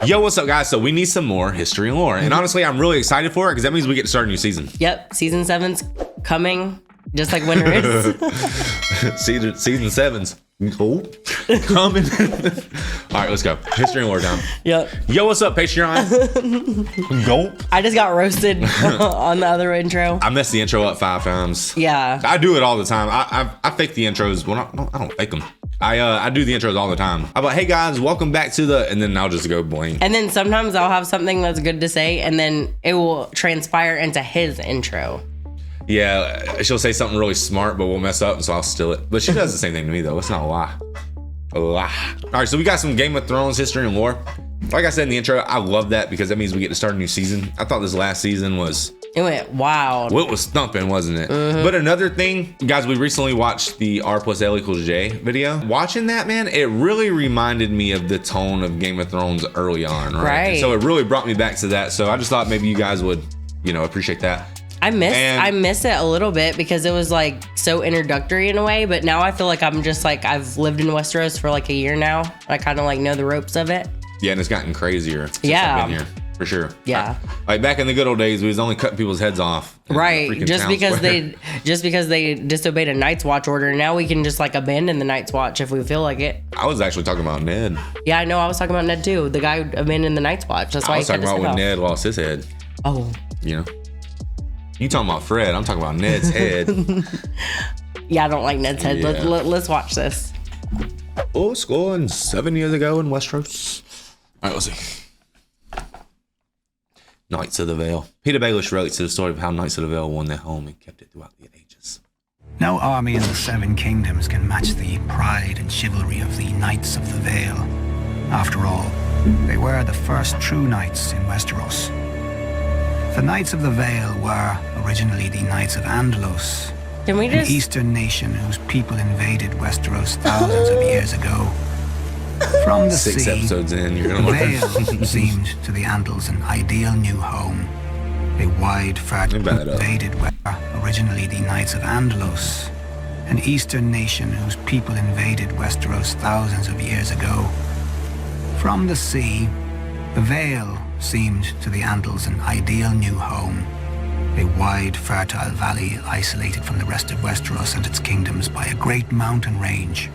Yo, what's up, guys? So we need some more history and lore. And honestly, I'm really excited for it because that means we get to start a new season. Yep, season 7's coming, just like winter is. season 7's coming. All right, let's go. History and lore time. Yep. Yo, what's up, Patreon? Go. I just got roasted on the other intro. I messed the intro up 5 times. Yeah. I do it all the time. I fake the intros. Well, I don't fake them. I do the intros all the time. I'm like, hey guys, welcome back to the, and then I'll just go blank. And then sometimes I'll have something that's good to say, and then it will transpire into his intro. Yeah, she'll say something really smart, but we'll mess up, so I'll steal it. But she does the same thing to me, though. It's not a lie. A lie. All right, so we got some Game of Thrones history and lore. Like I said in the intro, I love that because that means we get to start a new season. I thought this last season was... It went wild. Well, it was thumping, wasn't it? Mm-hmm. But another thing, guys, we recently watched the R+L=J video. Watching that, man, it really reminded me of the tone of Game of Thrones early on, right? So it really brought me back to that. So I just thought maybe you guys would, appreciate that. I miss it a little bit because it was like so introductory in a way, but now I feel like I'm just like, I've lived in Westeros for like a year now. I kind of like know the ropes of it. Yeah, and it's gotten crazier since yeah. I've been here. For sure. Yeah. Like back in the good old days, we was only cutting people's heads off. Right. Just because they disobeyed a Night's Watch order. Now we can just like abandon the Night's Watch if we feel like it. I was actually talking about Ned. Yeah, I know. I was talking about Ned too. The guy who abandoned the Night's Watch. That's why I was talking about when Ned lost his head. Oh. You talking about Fred. I'm talking about Ned's head. Yeah, I don't like Ned's head. Yeah. Let's watch this. Oh, scoring 7 years ago in Westeros. All right, let's see. Knights of the Vale. Peter Baelish relates to the story of how Knights of the Vale won their home and kept it throughout the ages. No army in the 7 kingdoms can match the pride and chivalry of the Knights of the Vale. After all, they were the first true knights in Westeros. The Knights of the Vale were originally the Knights of Andalos, an eastern nation whose people invaded Westeros thousands of years ago. From the 6 sea, episodes in, you're the gonna Vale seemed to the Andals an ideal new home. A wide, fertile invaded were originally the Knights of Andalos, an eastern nation whose people invaded Westeros thousands of years ago. From the sea, the Vale seemed to the Andals an ideal new home. A wide, fertile valley isolated from the rest of Westeros and its kingdoms by a great mountain range.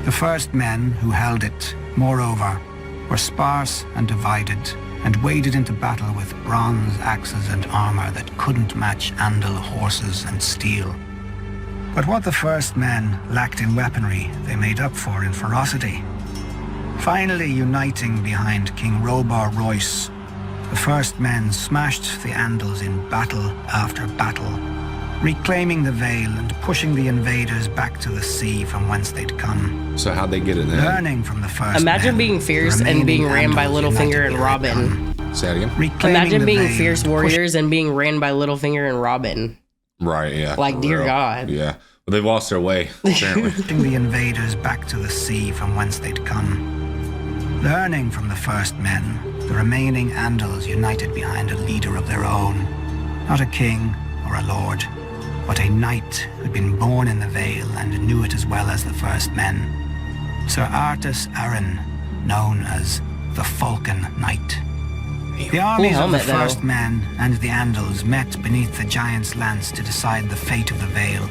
The first men who held it, moreover, were sparse and divided, and waded into battle with bronze axes and armor that couldn't match Andal horses and steel. But what the first men lacked in weaponry, they made up for in ferocity. Finally uniting behind King Robar Royce, the first men smashed the Andals in battle after battle, reclaiming the Vale and pushing the invaders back to the sea from whence they'd come. So how'd they get in there? Learning from the first Imagine being fierce and being ran by Littlefinger and Robin. Say that again? Imagine being fierce warriors and being ran by Littlefinger and Robin. Right, yeah. Like, dear God. Yeah. Well, they've lost their way, apparently. Pushing the invaders back to the sea from whence they'd come. Learning from the first men, the remaining Andals united behind a leader of their own. Not a king or a lord, but a knight who'd been born in the Vale and knew it as well as the first men. Sir Artus Arryn, known as the Falcon Knight. The armies of the first men and the Andals met beneath the Giant's Lance to decide the fate of the Vale.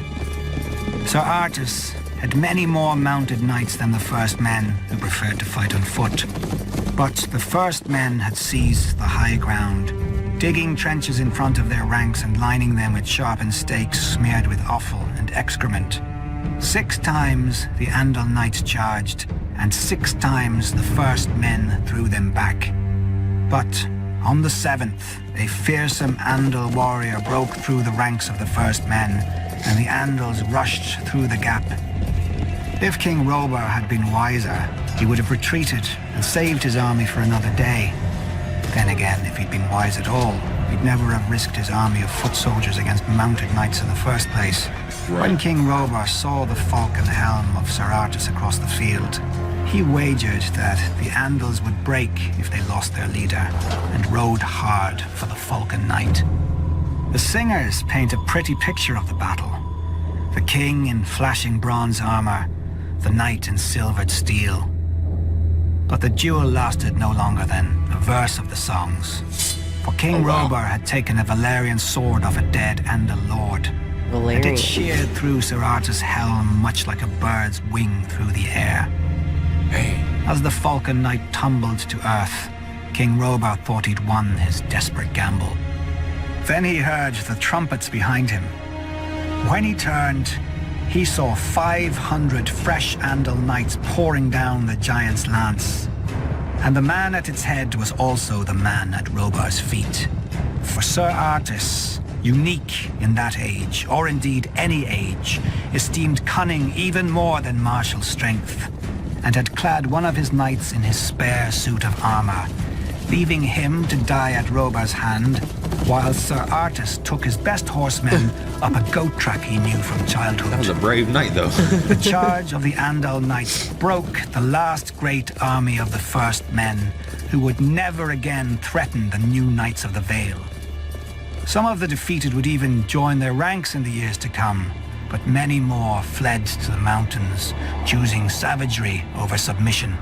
Sir Artus had many more mounted knights than the first men who preferred to fight on foot. But the first men had seized the high ground, digging trenches in front of their ranks and lining them with sharpened stakes smeared with offal and excrement. 6 times the Andal knights charged, and 6 times the first men threw them back. But on the 7th, a fearsome Andal warrior broke through the ranks of the first men, and the Andals rushed through the gap. If King Robar had been wiser, he would have retreated and saved his army for another day. Then again, if he'd been wise at all, he'd never have risked his army of foot soldiers against mounted knights in the first place. Right. When King Robar saw the falcon helm of Sir Artus across the field, he wagered that the Andals would break if they lost their leader, and rode hard for the Falcon Knight. The singers paint a pretty picture of the battle. The king in flashing bronze armor, the knight in silvered steel. But the duel lasted no longer than a verse of the songs. For King Robur had taken a Valyrian sword off a dead Andal lord, and it sheared through Ser Artus' helm much like a bird's wing through the air. Hey. As the Falcon Knight tumbled to earth, King Robur thought he'd won his desperate gamble. Then he heard the trumpets behind him. When he turned, he saw 500 fresh Andal knights pouring down the giant's lance. And the man at its head was also the man at Robur's feet. For Ser Artus, unique in that age, or indeed any age, esteemed cunning even more than martial strength, and had clad one of his knights in his spare suit of armor, leaving him to die at Robur's hand, while Ser Artus took his best horsemen up a goat track he knew from childhood. That was a brave knight, though. The charge of the Andal Knights broke the last great army of the First Men, who would never again threaten the new Knights of the Vale. Some of the defeated would even join their ranks in the years to come, but many more fled to the mountains, choosing savagery over submission.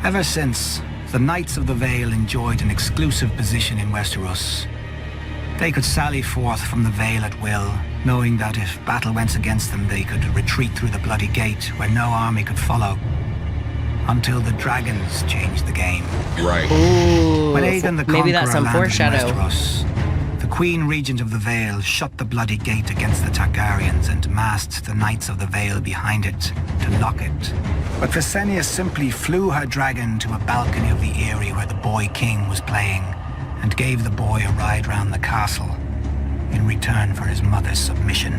Ever since, the Knights of the Vale enjoyed an exclusive position in Westeros. They could sally forth from the Vale at will, knowing that if battle went against them, they could retreat through the Bloody Gate, where no army could follow. Until the dragons changed the game. Right. Ooh, When Aegon the maybe that's Conqueror some landed in foreshadow. Westeros, the Queen Regent of the Vale shut the Bloody Gate against the Targaryens and massed the Knights of the Vale behind it to lock it. But Visenya simply flew her dragon to a balcony of the Eyrie where the boy king was playing, and gave the boy a ride round the castle in return for his mother's submission.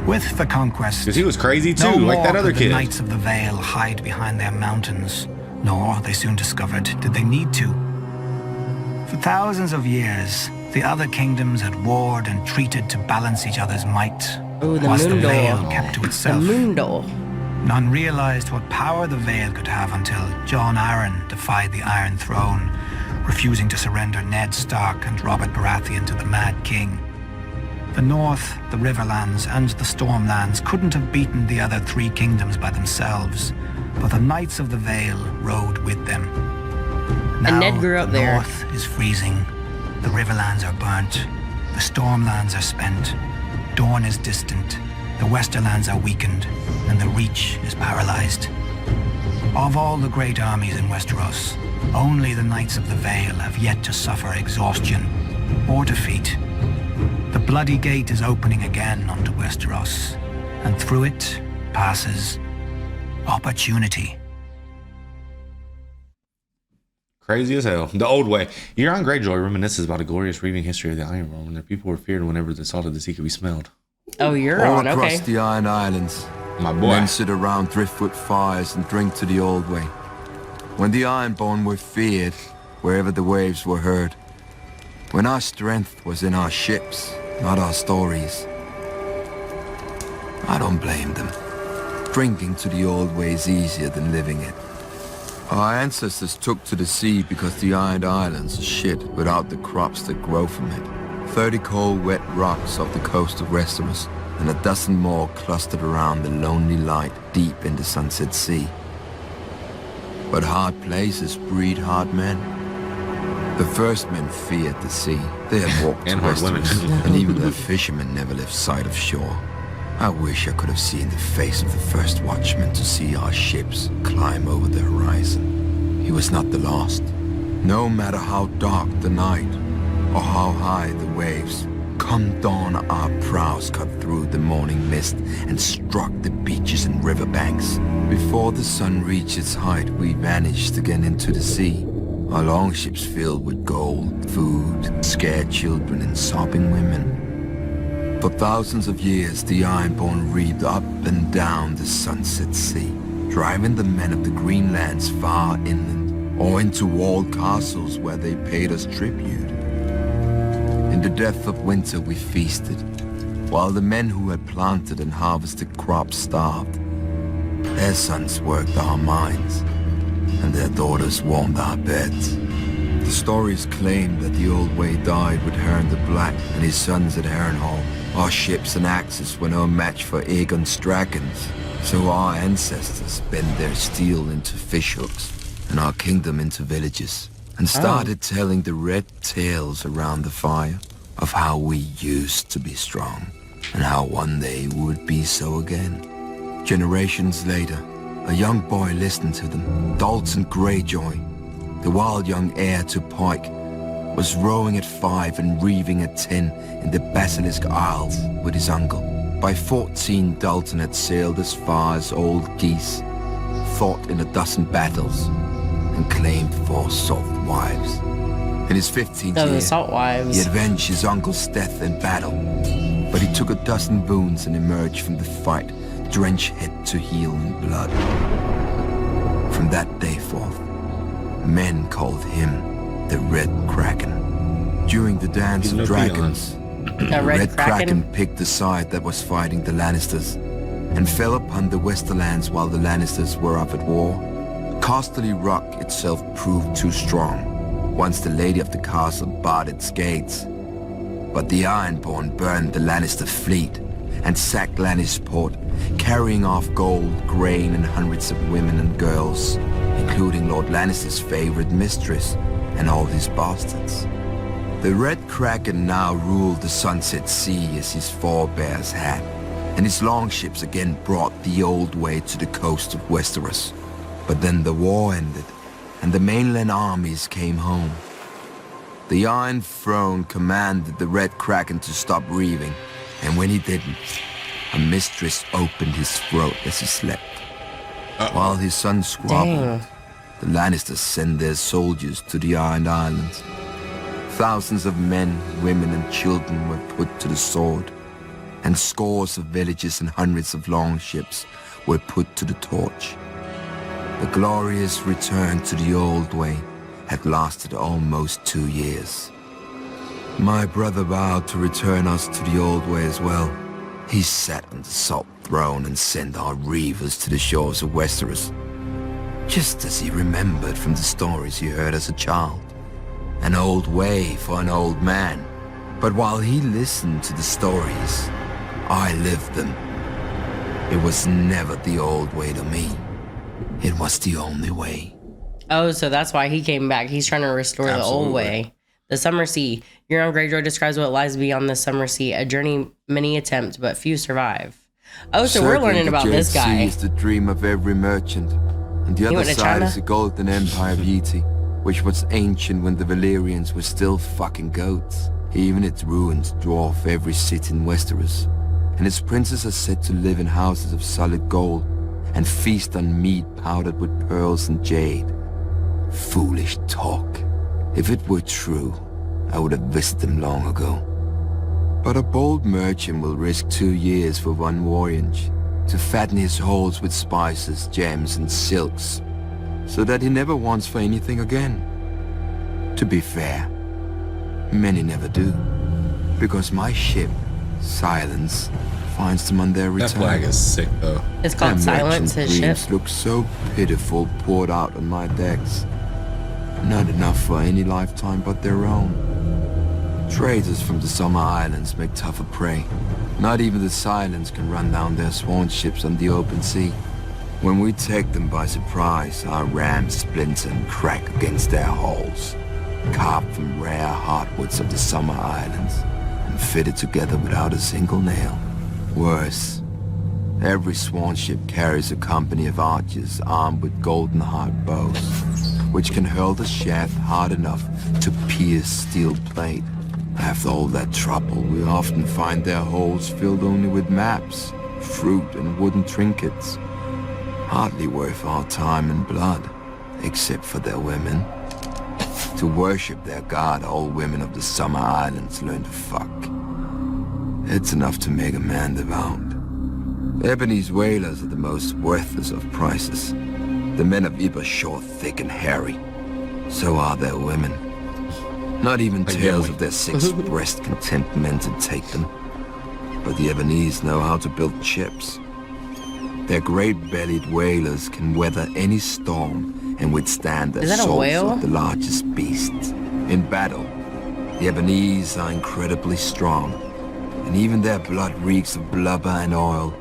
With the conquest, Because he was crazy too, no like that more other could kid. the Knights of the Vale hide behind their mountains, nor, they soon discovered, did they need to. For thousands of years, the other kingdoms had warred and treated to balance each other's might, Oh, the whilst the Mundo. Vale kept to The itself. Mundo. None realized what power the Vale could have until Jon Arryn defied the Iron Throne, refusing to surrender Ned Stark and Robert Baratheon to the Mad King. The North, the Riverlands, and the Stormlands couldn't have beaten the other three kingdoms by themselves, but the Knights of the Vale rode with them. Now, Ned grew up the there. North is freezing, the Riverlands are burnt, the Stormlands are spent, Dorne is distant, the Westerlands are weakened, and the Reach is paralyzed. Of all the great armies in Westeros, only the Knights of the Vale have yet to suffer exhaustion or defeat. The Bloody Gate is opening again onto Westeros, and through it passes opportunity. Crazy as hell. The old way. Euron Greyjoy reminisces about a glorious reading history of the Ironborn when their people were feared whenever the salt of the sea could be smelled. Oh, you're All on. across Okay. the Iron Islands, My boy. men sit around driftwood fires and drink to the old way. When the Ironborn were feared, wherever the waves were heard. When our strength was in our ships, not our stories. I don't blame them. Drinking to the old way is easier than living it. Our ancestors took to the sea because the Iron Islands are shit without the crops that grow from it. 30 cold, wet rocks off the coast of Westeros, and a dozen more clustered around the lonely light deep in the Sunset Sea. But hard places breed hard men. The first men feared the sea. They had walked to And hard women. Westeros, and even the fishermen never left sight of shore. I wish I could have seen the face of the first watchman to see our ships climb over the horizon. He was not the last. No matter how dark the night, or how high the waves, come dawn our prows cut through the morning mist and struck the beaches and riverbanks. Before the sun reached its height, we vanished again into the sea. Our longships filled with gold, food, scared children and sobbing women. For thousands of years, the Ironborn reaped up and down the Sunset Sea, driving the men of the Greenlands far inland, or into walled castles where they paid us tribute. In the depth of winter we feasted, while the men who had planted and harvested crops starved. Their sons worked our mines, and their daughters warmed our beds. The stories claim that the old way died with Harren the Black and his sons at Harrenhal. Our ships and axes were no match for Aegon's dragons, so our ancestors bent their steel into fishhooks and our kingdom into villages, and started telling the red tales around the fire of how we used to be strong, and how one day we would be so again. Generations later, a young boy listened to them. Dalton Greyjoy, the wild young heir to Pike, was rowing at 5 and reeving at 10 in the Basilisk Isles with his uncle. By 14, Dalton had sailed as far as Old Geese, fought in 12 battles, and claimed 4 salt wives. In his 15th year, the salt wives. He avenged his uncle's death in battle, but he took 12 wounds and emerged from the fight, drenched head to heel in blood. From that day forth, men called him the Red Kraken. During the Dance of Dragons, the Red Kraken picked the side that was fighting the Lannisters and fell upon the Westerlands while the Lannisters were up at war. Casterly Rock itself proved too strong once the Lady of the Castle barred its gates. But the Ironborn burned the Lannister fleet and sacked Lannisport, carrying off gold, grain, and hundreds of women and girls, including Lord Lannister's favorite mistress and all his bastards. The Red Kraken now ruled the Sunset Sea as his forebears had, and his longships again brought the old way to the coast of Westeros. But then the war ended, and the mainland armies came home. The Iron Throne commanded the Red Kraken to stop reeving, and when he didn't, a mistress opened his throat as he slept. While his son squabbled, the Lannisters sent their soldiers to the Iron Islands. Thousands of men, women, and children were put to the sword, and scores of villages and hundreds of longships were put to the torch. The glorious return to the old way had lasted almost 2 years. My brother vowed to return us to the old way as well. He sat on the salt throne and sent our reavers to the shores of Westeros, just as he remembered from the stories he heard as a child. An old way for an old man. But while he listened to the stories, I lived them. It was never the old way to me. It was the only way. Oh, so that's why he came back. He's trying to restore the old way. The Summer Sea. Euron Greyjoy describes what lies beyond the Summer Sea, a journey many attempt, but few survive. Oh, so we're learning about this guy. The Sea is the dream of every merchant, and the other side is the golden empire of Yeti, which was ancient when the Valyrians were still fucking goats. Even its ruins dwarf every city in Westeros, and its princes are said to live in houses of solid gold and feast on meat powdered with pearls and jade. Foolish talk. If it were true, I would have visited them long ago. But a bold merchant will risk 2 years for one voyage to fatten his holds with spices, gems, and silks, so that he never wants for anything again. To be fair, many never do, because my ship, Silence, finds them on their return. That flag is sick, though. It's called Silence, his ship. Look so pitiful poured out on my decks. Not enough for any lifetime but their own. Traders from the Summer Islands make tougher prey. Not even the Silence can run down their sworn ships on the open sea. When we take them by surprise, our rams splinter and crack against their hulls, carved from rare hardwoods of the Summer Islands, and fitted together without a single nail. Worse, every sworn ship carries a company of archers armed with golden hard bows, which can hurl the shaft hard enough to pierce steel plate. After all that trouble, we often find their holds filled only with maps, fruit, and wooden trinkets. Hardly worth our time and blood, except for their women. To worship their god, all women of the Summer Islands learn to fuck. It's enough to make a man devout. Ebony's whalers are the most worthless of prices. The men of Iba short, thick, and hairy. So are their women. Not even tales of their six-breast can tempt men to take them. But the Ebonese know how to build ships. Their great-bellied whalers can weather any storm and withstand the assaults of the largest beasts. In battle, the Ebonese are incredibly strong, and even their blood reeks of blubber and oil,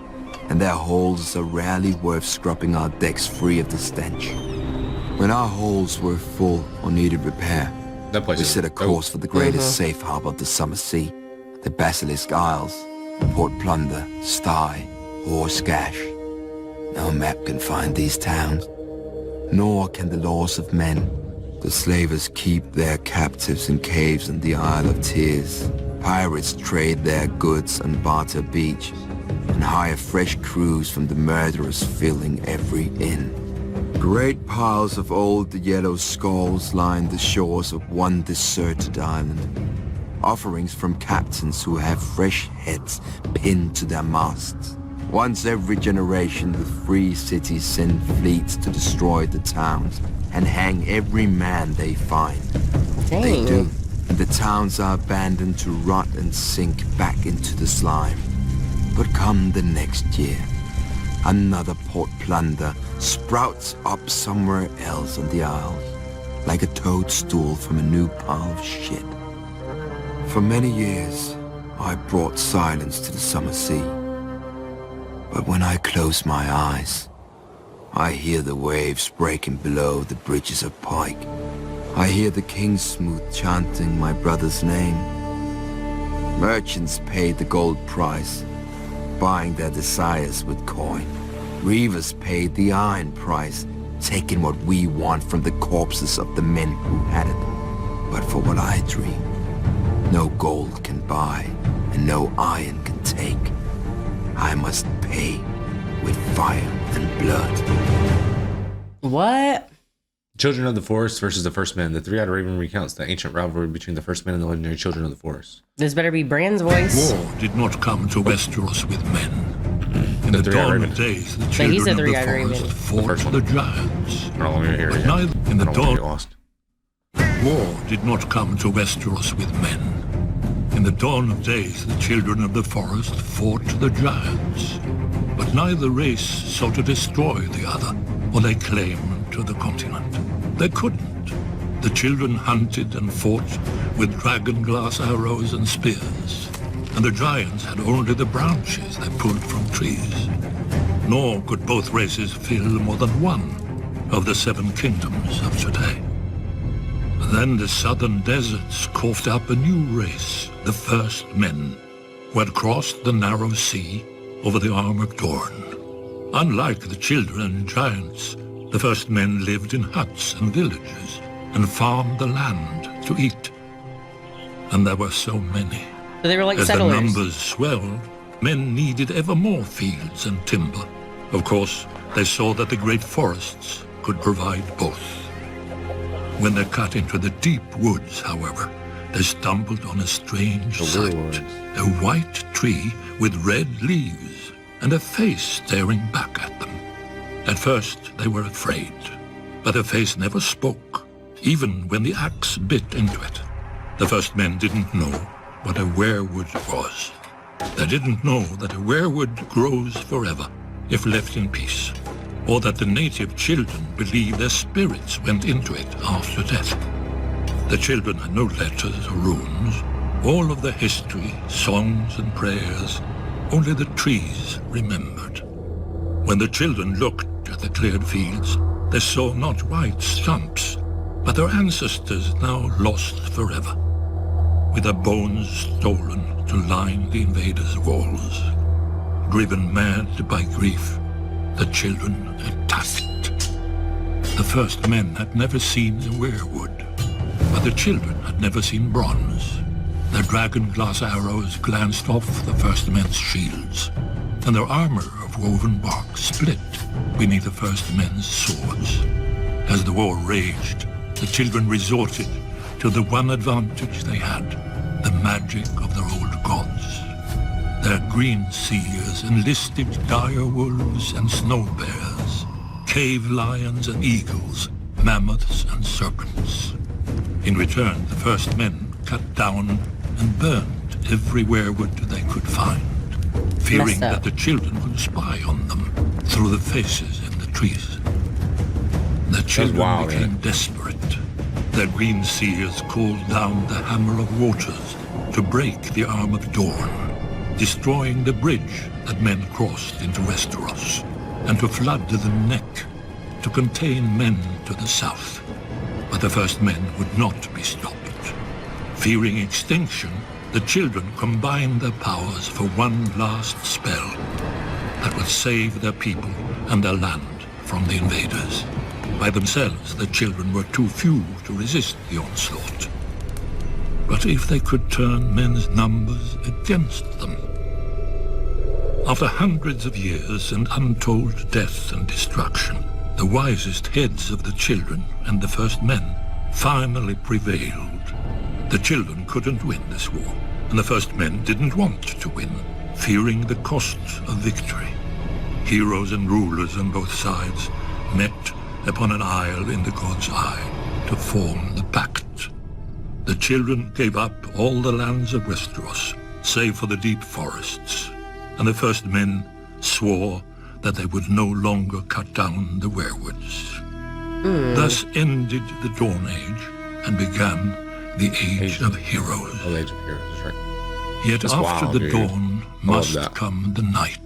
and their hulls are rarely worth scrubbing our decks free of the stench. When our hulls were full or needed repair, That place we is set a course for the greatest safe harbor of the Summer Sea, the Basilisk Isles, Port Plunder, Stye, or Skash. No map can find these towns, nor can the laws of men. The slavers keep their captives in caves in the Isle of Tears. Pirates trade their goods on Barter Beach and hire fresh crews from the murderers filling every inn. Great piles of old yellow skulls line the shores of one deserted island. Offerings from captains who have fresh heads pinned to their masts. Once every generation, the free cities send fleets to destroy the towns and hang every man they find. Dang. They do. And the towns are abandoned to rot and sink back into the slime. But come the next year, another port plunder sprouts up somewhere else on the Isles, like a toadstool from a new pile of shit. For many years, I brought silence to the Summer Sea. But when I close my eyes, I hear the waves breaking below the bridges of Pike. I hear the kingsmoot chanting my brother's name. Merchants paid the gold price, buying their desires with coin. Reavers paid the iron price, taking what we want from the corpses of the men who had it. But for what I dream, no gold can buy, and no iron can take. I must pay with fire and blood. What? Children of the Forest versus the First Men. The Three-Eyed Raven recounts the ancient rivalry between the First Men and the legendary Children of the Forest. This better be Bran's voice. War did not come to Westeros with men. In the dawn of days, the children of the forest fought the giants. In the dawn, war did not come to Westeros with men. In the dawn of days, the children of the forest fought the giants. But neither race sought to destroy the other, or lay claim to the continent. They couldn't. The children hunted and fought with dragon-glass arrows and spears, and the giants had only the branches they pulled from trees. Nor could both races fill more than one of the 7 kingdoms of today. Then the southern deserts coughed up a new race, the First Men, who had crossed the narrow sea over the Arm of Dorne. Unlike the children and giants, the First Men lived in huts and villages and farmed the land to eat. And there were so many. So they were like As settlers. the numbers swelled, men needed ever more fields and timber. Of course, they saw that the great forests could provide both. When they cut into the deep woods, however, they stumbled on a strange sight. A white tree with red leaves and a face staring back at them. At first, they were afraid, but the face never spoke, even when the axe bit into it. The First Men didn't know what a weirwood was. They didn't know that a weirwood grows forever if left in peace, or that the native children believed their spirits went into it after death. The children had no letters or runes, all of the history, songs and prayers, only the trees remembered. When the children looked at the cleared fields, they saw not white stumps, but their ancestors now lost forever, with their bones stolen to line the invaders' walls. Driven mad by grief, the children attacked. The First Men had never seen a weirwood, but the children had never seen bronze. Their dragon-glass arrows glanced off the First Men's shields, and their armor of woven bark split beneath the First Men's swords. As the war raged, the children resorted to the one advantage they had, the magic of their old gods. Their green seers enlisted dire wolves and snow bears, cave lions and eagles, mammoths and serpents. In return, the First Men cut down and burned every weirwood they could find, fearing that the children would spy on them through the faces in the trees. The children became desperate. Their green seers called down the Hammer of Waters to break the Arm of Dorne, destroying the bridge that men crossed into Westeros, and to flood the neck to contain men to the south. But the first men would not be stopped. Fearing extinction, the children combined their powers for one last spell that would save their people and their land from the invaders. By themselves, the children were too few to resist the onslaught. But if they could turn men's numbers against them. After hundreds of years and untold death and destruction, the wisest heads of the children and the first men finally prevailed. The children couldn't win this war, and the first men didn't want to win, fearing the cost of victory. Heroes and rulers on both sides met upon an isle in the god's eye to form the pact. The children gave up all the lands of Westeros, save for the deep forests, and the first men swore that they would no longer cut down the weirwoods. Thus ended the Dawn Age and began the Age of Heroes. The Age of Heroes, that's right. Yet That's after wild, the dude. dawn must that. come the night.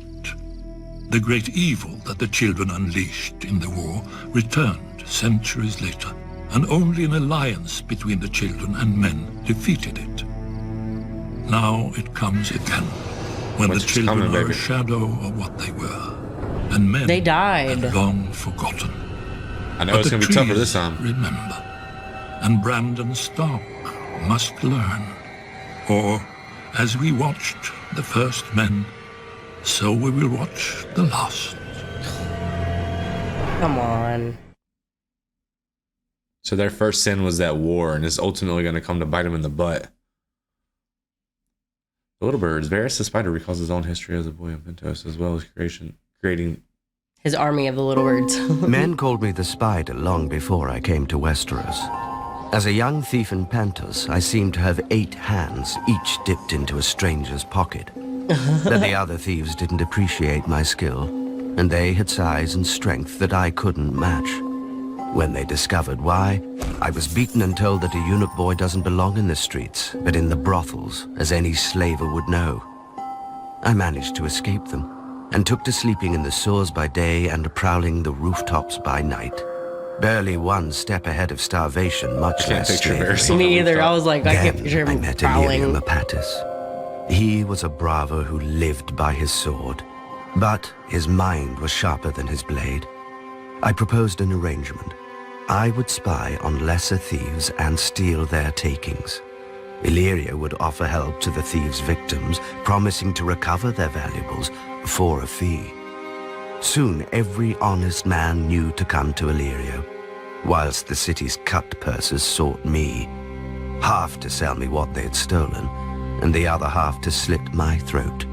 The great evil that the children unleashed in the war returned centuries later, and only an alliance between the children and men defeated it. Now it comes again, when What's the children coming, are baby? a shadow of what they were, and men They died. had long forgotten. I know But it's the going to be tougher trees this time. remember, and Brandon Stark must learn. Or, as we watched the first men, so we will watch the last. Come on. So their first sin was that war, and it's ultimately going to come to bite them in the butt. The Little Birds. Varys the Spider recalls his own history as a boy of Pentos, as well as creating... His army of the little birds. Men called me the Spider long before I came to Westeros. As a young thief in Pentos, I seemed to have 8 hands, each dipped into a stranger's pocket. But the other thieves didn't appreciate my skill, and they had size and strength that I couldn't match. When they discovered why, I was beaten and told that a eunuch boy doesn't belong in the streets, but in the brothels, as any slaver would know. I managed to escape them, and took to sleeping in the sewers by day and prowling the rooftops by night. Barely one step ahead of starvation, much Can't less picture slavery. Varys on the Me either. rooftop. I was like, I can't Then picture I him met prowling. Illyrio Mapatis. He was a bravo who lived by his sword, but his mind was sharper than his blade. I proposed an arrangement. I would spy on lesser thieves and steal their takings. Illyrio would offer help to the thieves' victims, promising to recover their valuables for a fee. Soon every honest man knew to come to Illyrio, whilst the city's cut purses sought me, half to sell me what they had stolen, and the other half to slit my throat.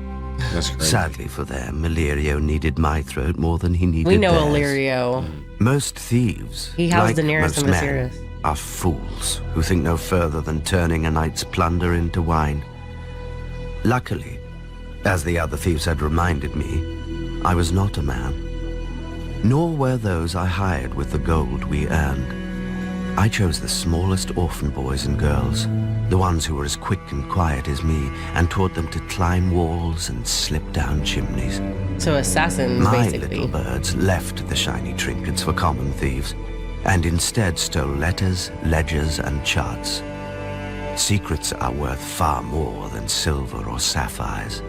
That's crazy. Sadly for them, Illyrio needed my throat more than he needed We know theirs. Illyrio. Most thieves, He housed like Daenerys most and men, Viserys. are fools who think no further than turning a night's plunder into wine. Luckily, as the other thieves had reminded me, I was not a man. Nor were those I hired with the gold we earned. I chose the smallest orphan boys and girls, the ones who were as quick and quiet as me, and taught them to climb walls and slip down chimneys. So assassins, My basically. little birds left the shiny trinkets for common thieves, and instead stole letters, ledgers, and charts. Secrets are worth far more than silver or sapphires.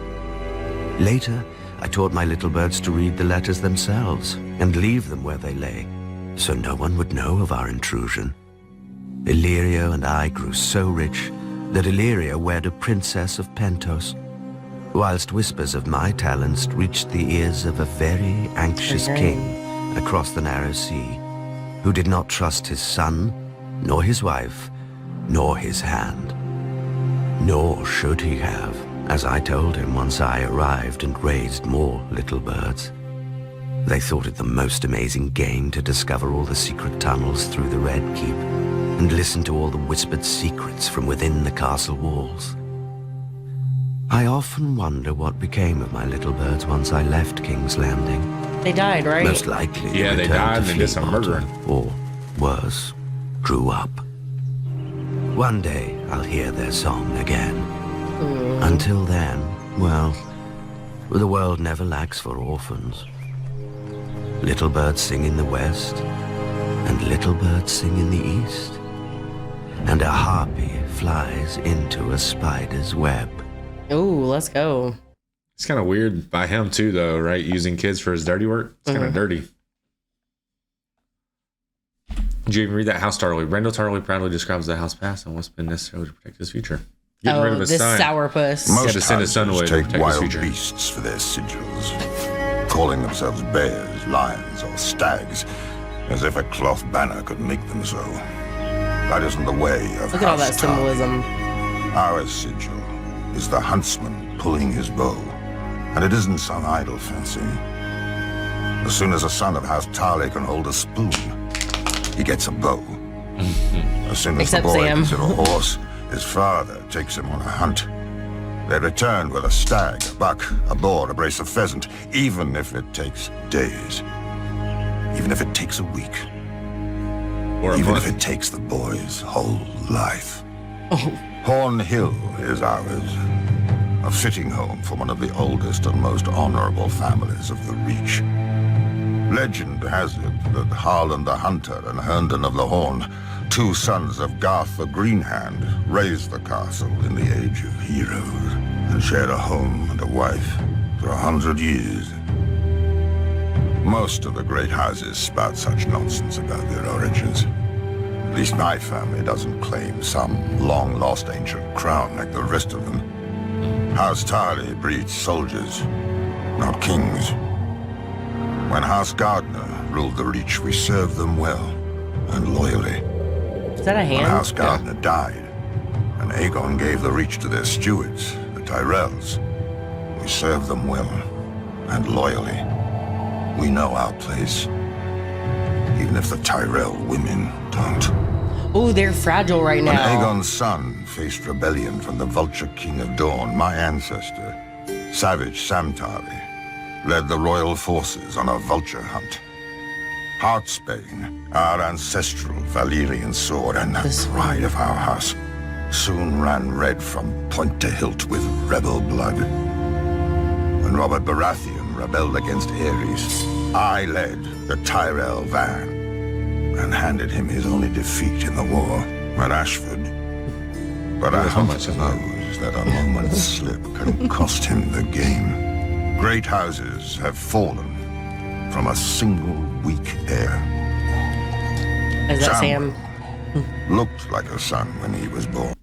Later, I taught my little birds to read the letters themselves and leave them where they lay, so no one would know of our intrusion. Illyrio and I grew so rich that Illyrio wed a princess of Pentos, whilst whispers of my talents reached the ears of a very anxious king across the narrow sea, who did not trust his son, nor his wife, nor his hand. Nor should he have, as I told him once I arrived and raised more little birds. They thought it the most amazing game to discover all the secret tunnels through the Red Keep and listen to all the whispered secrets from within the castle walls. I often wonder what became of my little birds once I left King's Landing. They died, right? Most likely Yeah, they returned died to and they did some Fleetwater, murdering. or worse, grew up. One day I'll hear their song again. Until then, well, the world never lacks for orphans. Little birds sing in the west, and little birds sing in the east, and a harpy flies into a spider's web. Ooh, let's go. It's kind of weird by him too, though, right? Using kids for his dirty work. It's kind of dirty. Did you even read that House Tarly? Brandel Tarly proudly describes the house past and what's been necessary to protect his future. Getting rid of his son. Sourpuss. Most to send his son away take to protect wild his future. beasts for their sigils, calling themselves bears, lions, or stags, as if a cloth banner could make them so. That isn't the way of Look at all that House Tarly. symbolism. Our sigil is the huntsman pulling his bow, and it isn't some idle fancy. As soon as a son of House Tarly can hold a spoon, he gets a bow. As soon as Except the boy Sam. gets a horse, his father takes him on a hunt. They return with a stag, a buck, a boar, a brace of pheasant, even if it takes days. Even if it takes a week. Or a Even month. if it takes the boy's whole life. Horn Hill is ours. A fitting home for one of the oldest and most honorable families of the Reach. Legend has it that Harlan the Hunter and Herndon of the Horn, two sons of Garth the Greenhand, raised the castle in the Age of Heroes and shared a home and a wife for 100 years. Most of the great houses spout such nonsense about their origins. At least my family doesn't claim some long-lost ancient crown like the rest of them. House Tarly breeds soldiers, not kings. When House Gardner ruled the Reach, we served them well and loyally. Is that a When hand? House Gardner died, and Aegon gave the Reach to their stewards, the Tyrells, we served them well and loyally. We know our place, even if the Tyrell women don't. Ooh, they're fragile right When now. Aegon's son faced rebellion from the Vulture King of Dawn, my ancestor, Savage Sam Tarly, led the royal forces on a vulture hunt. Heartsbane, our ancestral Valyrian sword and the pride of our house, soon ran red from point to hilt with rebel blood. When Robert Baratheon rebelled against Aerys, I led the Tyrell van and handed him his only defeat in the war at Ashford. But I how hope much he is that? knows that a moment's slip can cost him the game. Great houses have fallen from a single weak heir. Is that Sam? Looked like a son when he was born.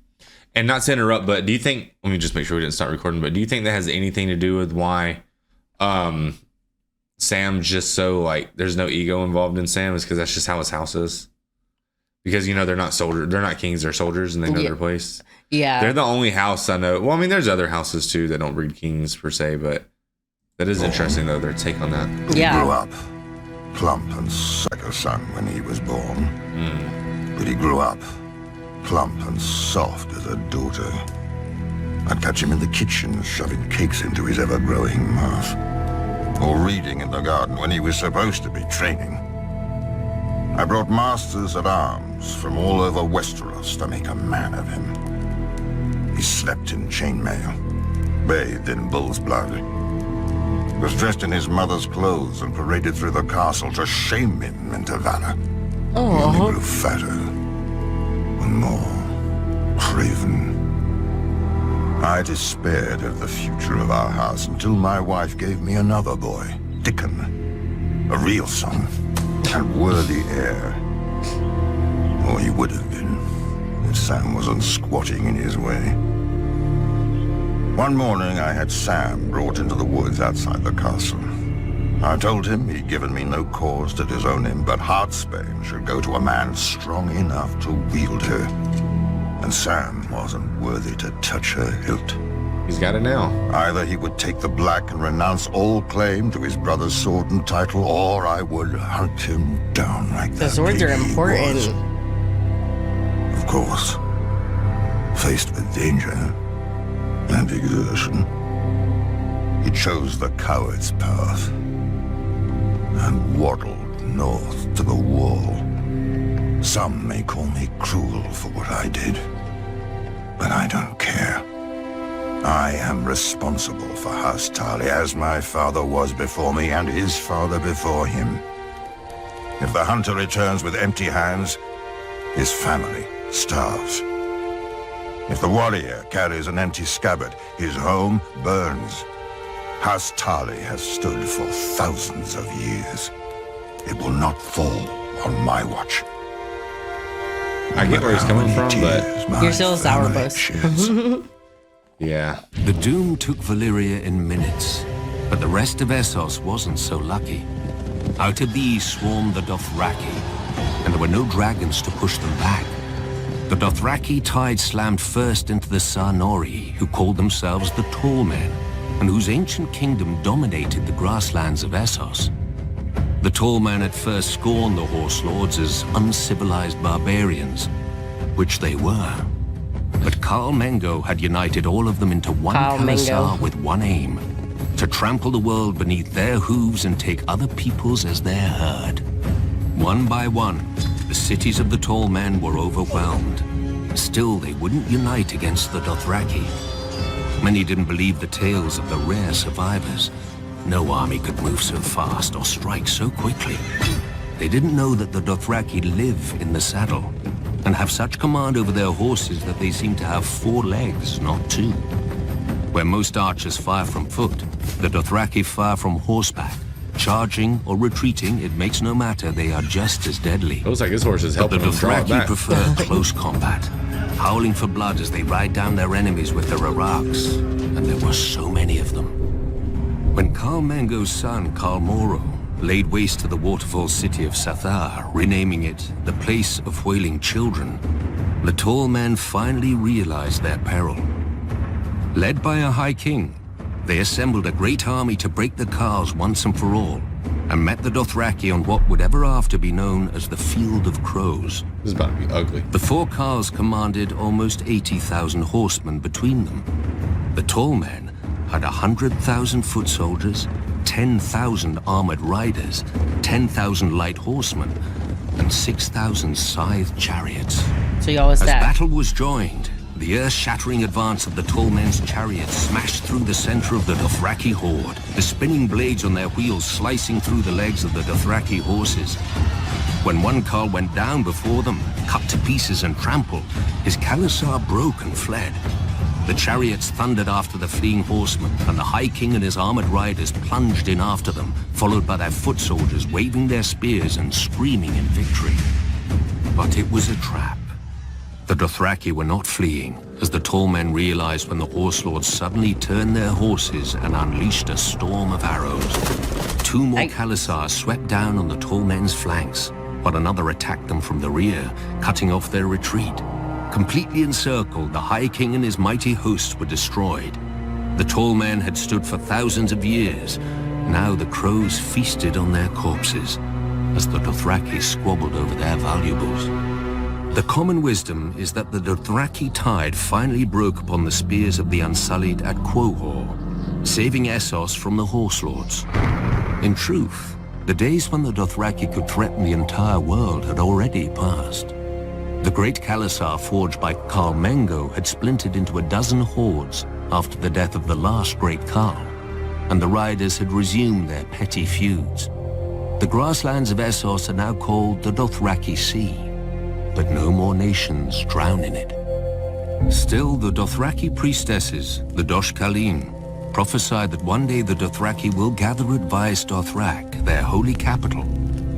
And not to interrupt, but do you think, let me just make sure we didn't start recording, but do you think that has anything to do with why Sam's just so like, there's no ego involved in Sam? Is because that's just how his house is? Because, you know, they're not soldiers, they're not kings, they're soldiers, and they know their place. Yeah. They're the only house I know. Well, I mean, there's other houses too that don't breed kings per se, but that is interesting though, their take on that. He Yeah. grew up plump and like a son when he was born. But he grew up plump and soft as a daughter. I'd catch him in the kitchen shoving cakes into his ever-growing mouth. Or reading in the garden when he was supposed to be training. I brought masters at arms from all over Westeros to make a man of him. He slept in chainmail, bathed in bull's blood, was dressed in his mother's clothes and paraded through the castle to shame him into valor. He only grew fatter and more craven. I despaired of the future of our house until my wife gave me another boy, Dickon, a real son and worthy heir. Or he would have been if Sam wasn't squatting in his way. One morning I had Sam brought into the woods outside the castle. I told him he'd given me no cause to disown him, but Heartsbane should go to a man strong enough to wield her. And Sam wasn't worthy to touch her hilt. He's got it now. Either he would take the black and renounce all claim to his brother's sword and title, or I would hunt him down like The swords are important. Of course, faced with danger and exertion, he chose the coward's path and waddled north to the wall. Some may call me cruel for what I did, but I don't care. I am responsible for House Tarly, as my father was before me and his father before him. If the hunter returns with empty hands, his family starves. If the warrior carries an empty scabbard, his home burns. House Tarly has stood for thousands of years. It will not fall on my watch. I get where he's coming from, but you're still a sourpuss. Yeah. The doom took Valyria in minutes, but the rest of Essos wasn't so lucky. Out of the east swarmed the Dothraki, and there were no dragons to push them back. The Dothraki tide slammed first into the Sarnori, who called themselves the Tall Men, and whose ancient kingdom dominated the grasslands of Essos. The Tall Men at first scorned the Horse Lords as uncivilized barbarians, which they were. But Khal Mengo had united all of them into one Khalasar with one aim: to trample the world beneath their hooves and take other people's as their herd. One by one, the cities of the Tall Men were overwhelmed. Still, they wouldn't unite against the Dothraki. Many didn't believe the tales of the rare survivors. No army could move so fast or strike so quickly. They didn't know that the Dothraki live in the saddle and have such command over their horses that they seem to have 4 legs, not 2. Where most archers fire from foot, the Dothraki fire from horseback. Charging or retreating, it makes no matter, they are just as deadly. Looks like his horse is helping him draw it Dothraki back. prefer close combat, howling for blood as they ride down their enemies with their araks, and there were so many of them. When Khal Mengo's son, Khal Moro, laid waste to the waterfall city of Sathar, renaming it the Place of Wailing Children, the Tall Men finally realized their peril. Led by a High King, they assembled a great army to break the Khals once and for all, and met the Dothraki on what would ever after be known as the Field of Crows. This is about to be ugly. The 4 Khals commanded almost 80,000 horsemen between them. The Tall Men had 100,000 foot soldiers, 10,000 armored riders, 10,000 light horsemen, and 6,000 scythed chariots. So y'all was As that. battle was joined, the earth-shattering advance of the Tall Men's chariots smashed through the center of the Dothraki horde, the spinning blades on their wheels slicing through the legs of the Dothraki horses. When one Khal went down before them, cut to pieces and trampled, his Khalasar broke and fled. The chariots thundered after the fleeing horsemen, and the High King and his armored riders plunged in after them, followed by their foot soldiers waving their spears and screaming in victory. But it was a trap. The Dothraki were not fleeing, as the Tall Men realized when the Horse Lords suddenly turned their horses and unleashed a storm of arrows. 2 more Khalasar swept down on the Tall Men's flanks, but another attacked them from the rear, cutting off their retreat. Completely encircled, the High King and his mighty hosts were destroyed. The Tall Men had stood for thousands of years. Now the crows feasted on their corpses, as the Dothraki squabbled over their valuables. The common wisdom is that the Dothraki tide finally broke upon the spears of the Unsullied at Quohor, saving Essos from the Horse Lords. In truth, the days when the Dothraki could threaten the entire world had already passed. The great Khalasar forged by Khal Mengo had splintered into a dozen hordes after the death of the last great Khal, and the riders had resumed their petty feuds. The grasslands of Essos are now called the Dothraki Sea, but no more nations drown in it. Still, the Dothraki priestesses, the Dosh Khalim, prophesied that one day the Dothraki will gather at Vaes Dothrak, their holy capital,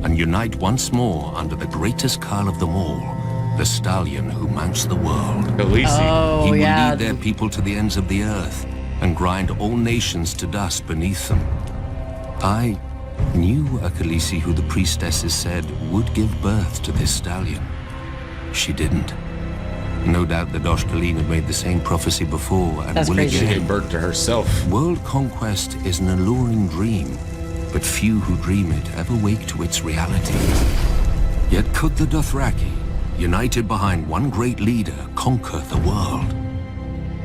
and unite once more under the greatest Khal of them all, the stallion who mounts the world. Oh, he will yeah. lead their people to the ends of the earth and grind all nations to dust beneath them. I knew a Khaleesi who the priestesses said would give birth to this stallion. She didn't. No doubt the Dosh Khalim had made the same prophecy before and That's will crazy. She again. gave birth to herself. World conquest is an alluring dream, but few who dream it ever wake to its reality. Yet could the Dothraki, united behind one great leader, conquer the world?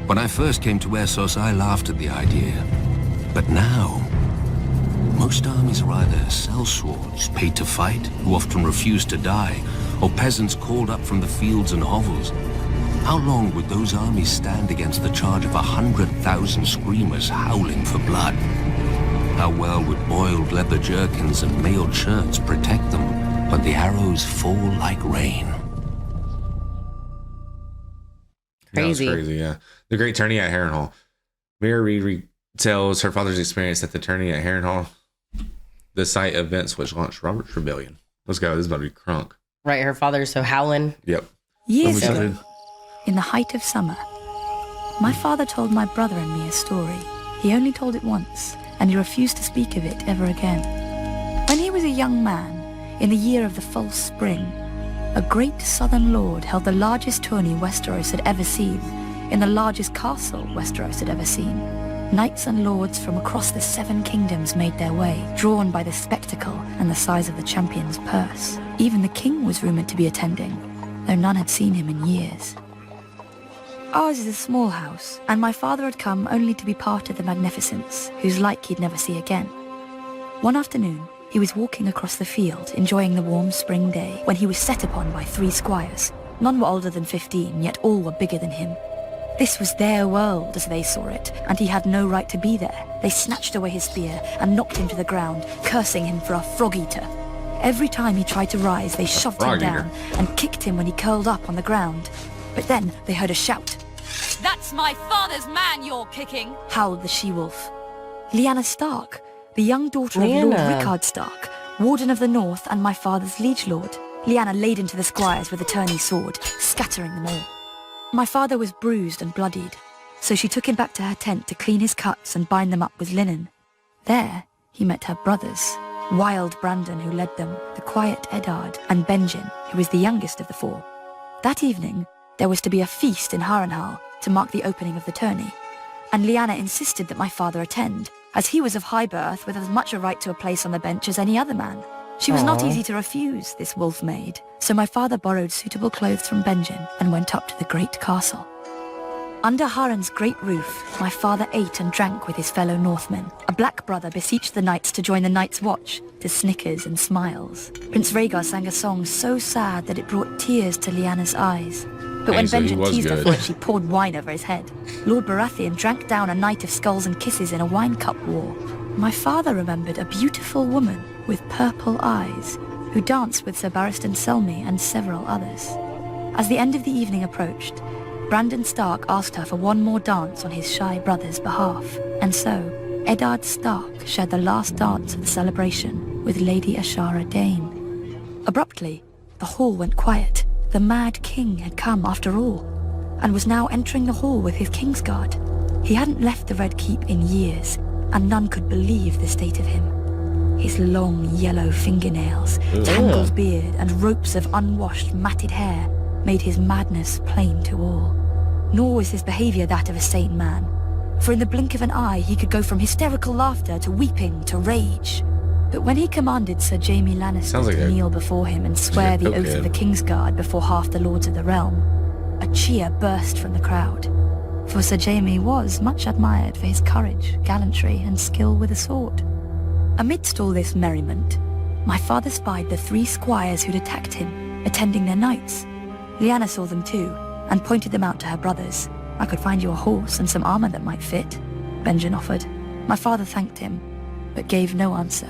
When I first came to Essos, I laughed at the idea. But now, most armies are either sellswords paid to fight, who often refuse to die, or peasants called up from the fields and hovels. How long would those armies stand against the charge of 100,000 screamers howling for blood? How well would boiled leather jerkins and mailed shirts protect them when the arrows fall like rain? Crazy. That was crazy, yeah. The great tourney at Harrenhal. Mira Reed tells her father's experience at the tourney at Harrenhal, the site events which launched Robert's Rebellion. Let's go. This is about to be crunk. Right, her father's so howling. Yep. Years ago, in the height of summer, my father told my brother and me a story. He only told it once, and he refused to speak of it ever again. When he was a young man, in the year of the false spring, a great southern lord held the largest tourney Westeros had ever seen, in the largest castle Westeros had ever seen. Knights and lords from across the 7 kingdoms made their way, drawn by the spectacle and the size of the champion's purse. Even the king was rumoured to be attending, though none had seen him in years. Ours is a small house, and my father had come only to be part of the magnificence, whose like he'd never see again. One afternoon, he was walking across the field, enjoying the warm spring day, when he was set upon by 3 squires. None were older than 15, yet all were bigger than him. This was their world as they saw it, and he had no right to be there. They snatched away his spear and knocked him to the ground, cursing him for a frog-eater. Every time he tried to rise, they shoved him down and kicked him when he curled up on the ground. But then they heard a shout. "That's my father's man you're kicking!" howled the she-wolf. Lyanna Stark, the young daughter of Lord Rickard Stark, Warden of the North and my father's liege lord. Lyanna laid into the squires with a tourney sword, scattering them all. My father was bruised and bloodied, so she took him back to her tent to clean his cuts and bind them up with linen. There, he met her brothers, Wild Brandon, who led them, the quiet Eddard, and Benjen, who was the youngest of the 4. That evening, there was to be a feast in Harrenhal to mark the opening of the tourney, and Lyanna insisted that my father attend, as he was of high birth with as much a right to a place on the bench as any other man. She was not easy to refuse, this wolf maid, so my father borrowed suitable clothes from Benjen and went up to the great castle. Under Harren's great roof, my father ate and drank with his fellow Northmen. A black brother beseeched the knights to join the Night's Watch, to snickers and smiles. Prince Rhaegar sang a song so sad that it brought tears to Lyanna's eyes. But when Benjen teased her for it, she poured wine over his head. Lord Baratheon drank down a night of skulls and kisses in a wine cup war. My father remembered a beautiful woman with purple eyes, who danced with Sir Barristan Selmy and several others. As the end of the evening approached, Brandon Stark asked her for one more dance on his shy brother's behalf, and so Eddard Stark shared the last dance of the celebration with Lady Ashara Dayne. Abruptly, the hall went quiet. The Mad King had come after all, and was now entering the hall with his Kingsguard. He hadn't left the Red Keep in years, and none could believe the state of him. His long yellow fingernails, tangled beard, and ropes of unwashed, matted hair made his madness plain to all. Nor was his behavior that of a sane man, for in the blink of an eye he could go from hysterical laughter to weeping to rage. But when he commanded Sir Jaime Lannister to kneel before him and swear the oath of the Kingsguard before half the lords of the realm, a cheer burst from the crowd. For Sir Jaime was much admired for his courage, gallantry, and skill with a sword. Amidst all this merriment, my father spied the 3 squires who'd attacked him, attending their knights. Lyanna saw them too, and pointed them out to her brothers. "I could find you a horse and some armor that might fit," Benjen offered. My father thanked him, but gave no answer.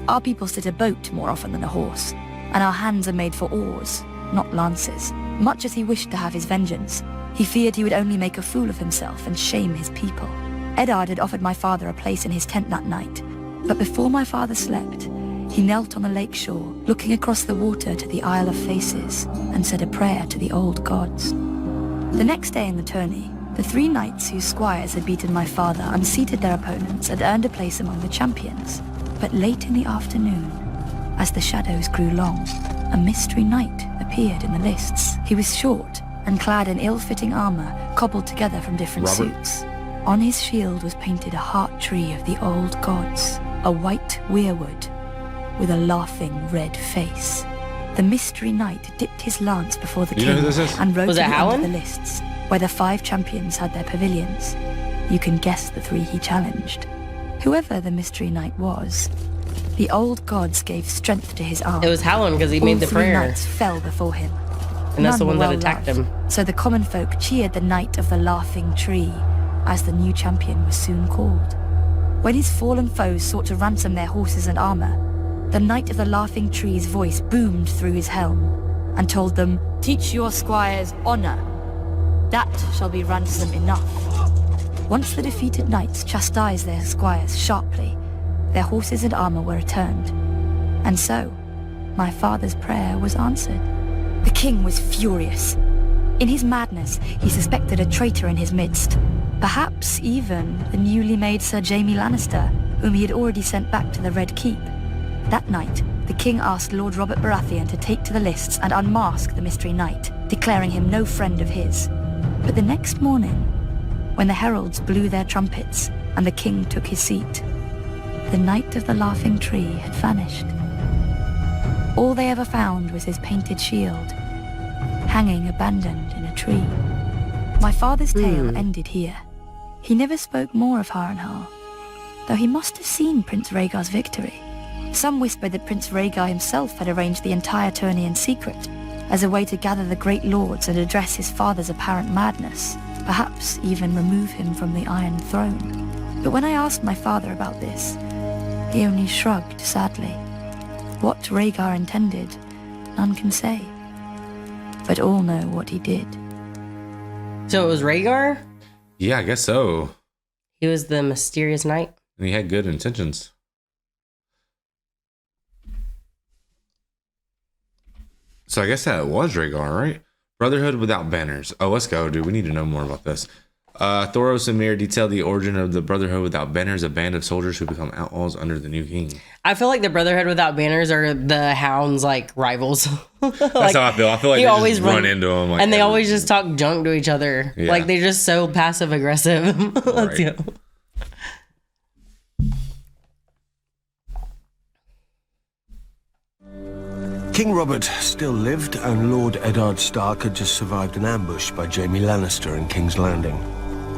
Our people sit a boat more often than a horse, and our hands are made for oars, not lances. Much as he wished to have his vengeance, he feared he would only make a fool of himself and shame his people. Eddard had offered my father a place in his tent that night, but before my father slept, he knelt on the lake shore, looking across the water to the Isle of Faces, and said a prayer to the old gods. The next day in the tourney, the 3 knights whose squires had beaten my father unseated their opponents and earned a place among the champions. But late in the afternoon, as the shadows grew long, a mystery knight appeared in the lists. He was short and clad in ill-fitting armor cobbled together from different suits. On his shield was painted a heart tree of the old gods, a white weirwood with a laughing red face. The mystery knight dipped his lance before the king and rode to the end of the lists, where the 5 champions had their pavilions. You can guess the 3 he challenged. Whoever the mystery knight was, the old gods gave strength to his arm. It was Howland because he made the prayer. All 3 knights fell before him. And that's the None one that were attacked well-loved, him. So the common folk cheered the Knight of the Laughing Tree, as the new champion was soon called. When his fallen foes sought to ransom their horses and armor, the Knight of the Laughing Tree's voice boomed through his helm and told them, "Teach your squires honor. That shall be ransom enough." Once the defeated knights chastised their squires sharply, their horses and armor were returned. And so, my father's prayer was answered. The king was furious. In his madness, he suspected a traitor in his midst. Perhaps even the newly made Sir Jaime Lannister, whom he had already sent back to the Red Keep. That night, the king asked Lord Robert Baratheon to take to the lists and unmask the Mystery Knight, declaring him no friend of his. But the next morning, when the heralds blew their trumpets and the king took his seat, the Knight of the Laughing Tree had vanished. All they ever found was his painted shield, hanging abandoned in a tree. My father's tale ended here. He never spoke more of Harrenhal, though he must have seen Prince Rhaegar's victory. Some whispered that Prince Rhaegar himself had arranged the entire tourney in secret, as a way to gather the great lords and address his father's apparent madness, perhaps even remove him from the Iron Throne. But when I asked my father about this, he only shrugged sadly. What Rhaegar intended, none can say. But all know what he did. So it was Rhaegar? Yeah, I guess so. He was the mysterious knight? And he had good intentions. So I guess that was Rhaegar, right? Brotherhood without banners. Oh, let's go, dude. We need to know more about this. Thoros and Mir detail the origin of the Brotherhood without banners, a band of soldiers who become outlaws under the new king. I feel like the Brotherhood without banners are the Hound's like rivals. That's how I feel. I feel like they always run into them. Like, and they always just talk junk to each other. Yeah. Like they're just so passive aggressive. Let's go. King Robert still lived, and Lord Eddard Stark had just survived an ambush by Jaime Lannister in King's Landing.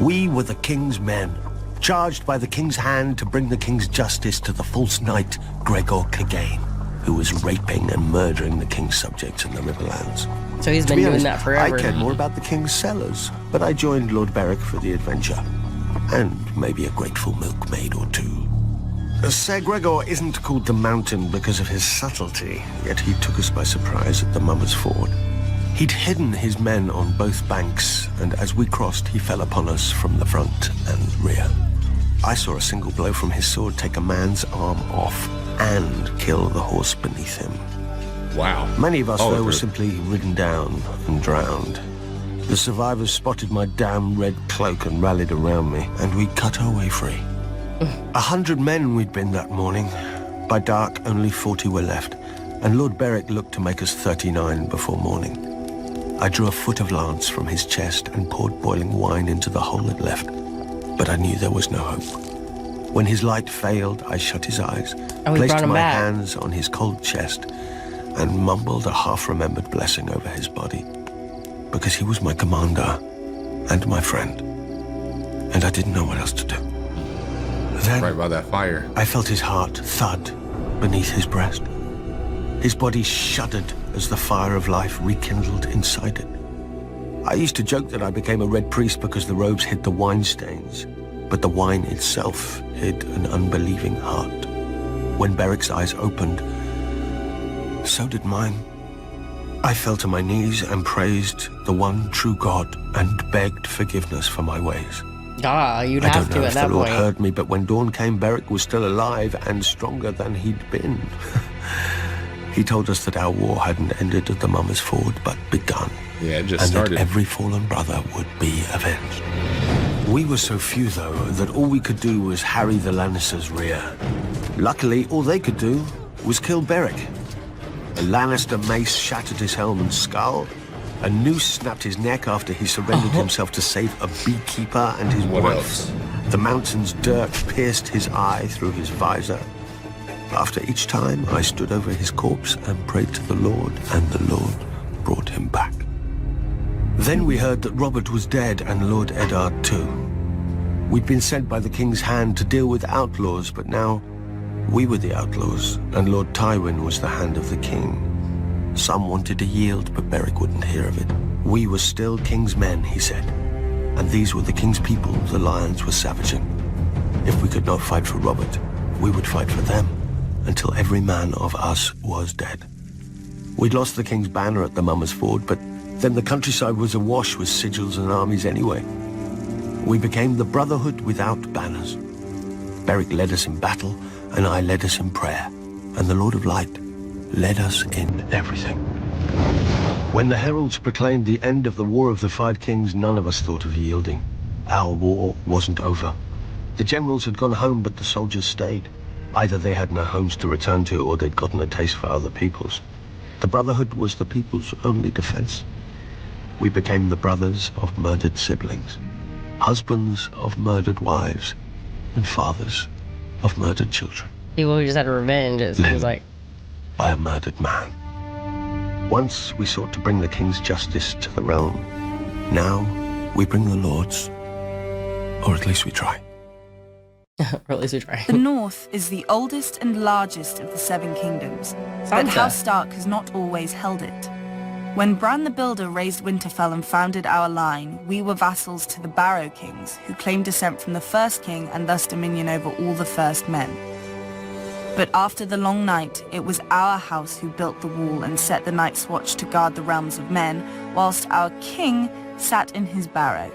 We were the King's men, charged by the King's hand to bring the King's justice to the false knight Gregor Clegane, who was raping and murdering the King's subjects in the Riverlands. So he's been doing that forever. I cared more about the King's cellars, but I joined Lord Beric for the adventure, and maybe a grateful milkmaid or two. Ser Gregor isn't called the Mountain because of his subtlety, yet he took us by surprise at the Mummer's Ford. He'd hidden his men on both banks, and as we crossed, he fell upon us from the front and rear. I saw a single blow from his sword take a man's arm off and kill the horse beneath him. Wow. Many of us, though, were simply ridden down and drowned. The survivors spotted my damn red cloak and rallied around me, and we cut our way free. 100 men we'd been that morning. By dark, only 40 were left, and Lord Beric looked to make us 39 before morning. I drew a foot of lance from his chest and poured boiling wine into the hole it left, but I knew there was no hope. When his light failed, I shut his eyes, placed my hands on his cold chest, and mumbled a half-remembered blessing over his body, because he was my commander and my friend, and I didn't know what else to do. Then, right by that fire, I felt his heart thud beneath his breast. His body shuddered as the fire of life rekindled inside it. I used to joke that I became a red priest because the robes hid the wine stains, but the wine itself hid an unbelieving heart. When Beric's eyes opened, so did mine. I fell to my knees and praised the one true God and begged forgiveness for my ways. You'd have to at that point. I don't know if the Lord heard me, but when dawn came, Beric was still alive and stronger than he'd been. He told us that our war hadn't ended at the Mummer's Ford, but begun. Yeah, it just started. And that every fallen brother would be avenged. We were so few, though, that all we could do was harry the Lannisters' rear. Luckily, all they could do was kill Beric. A Lannister mace shattered his helm and skull. A noose snapped his neck after he surrendered himself to save a beekeeper and his wife. The mountain's dirt pierced his eye through his visor. After each time, I stood over his corpse and prayed to the Lord, and the Lord brought him back. Then we heard that Robert was dead, and Lord Eddard too. We'd been sent by the King's hand to deal with outlaws, but now we were the outlaws, and Lord Tywin was the hand of the King. Some wanted to yield, but Beric wouldn't hear of it. We were still king's men, he said. And these were the king's people the lions were savaging. If we could not fight for Robert, we would fight for them, until every man of us was dead. We'd lost the king's banner at the Mummers Ford, but then the countryside was awash with sigils and armies anyway. We became the Brotherhood without banners. Beric led us in battle, and I led us in prayer. And the Lord of Light led us in everything. When the heralds proclaimed the end of the War of the Five Kings, none of us thought of yielding. Our war wasn't over. The generals had gone home, but the soldiers stayed. Either they had no homes to return to, or they'd gotten a taste for other peoples. The Brotherhood was the people's only defense. We became the brothers of murdered siblings, husbands of murdered wives, and fathers of murdered children. People who just had revenge, it was like... by a murdered man. Once we sought to bring the king's justice to the realm. Now we bring the Lord's. Or at least we try. Or at least we try. The North is the oldest and largest of the Seven Kingdoms, but House Stark has not always held it. When Bran the Builder raised Winterfell and founded our line, we were vassals to the Barrow Kings, who claimed descent from the first king and thus dominion over all the first men. But after the long night, it was our house who built the wall and set the Night's Watch to guard the realms of men, whilst our king sat in his barrow.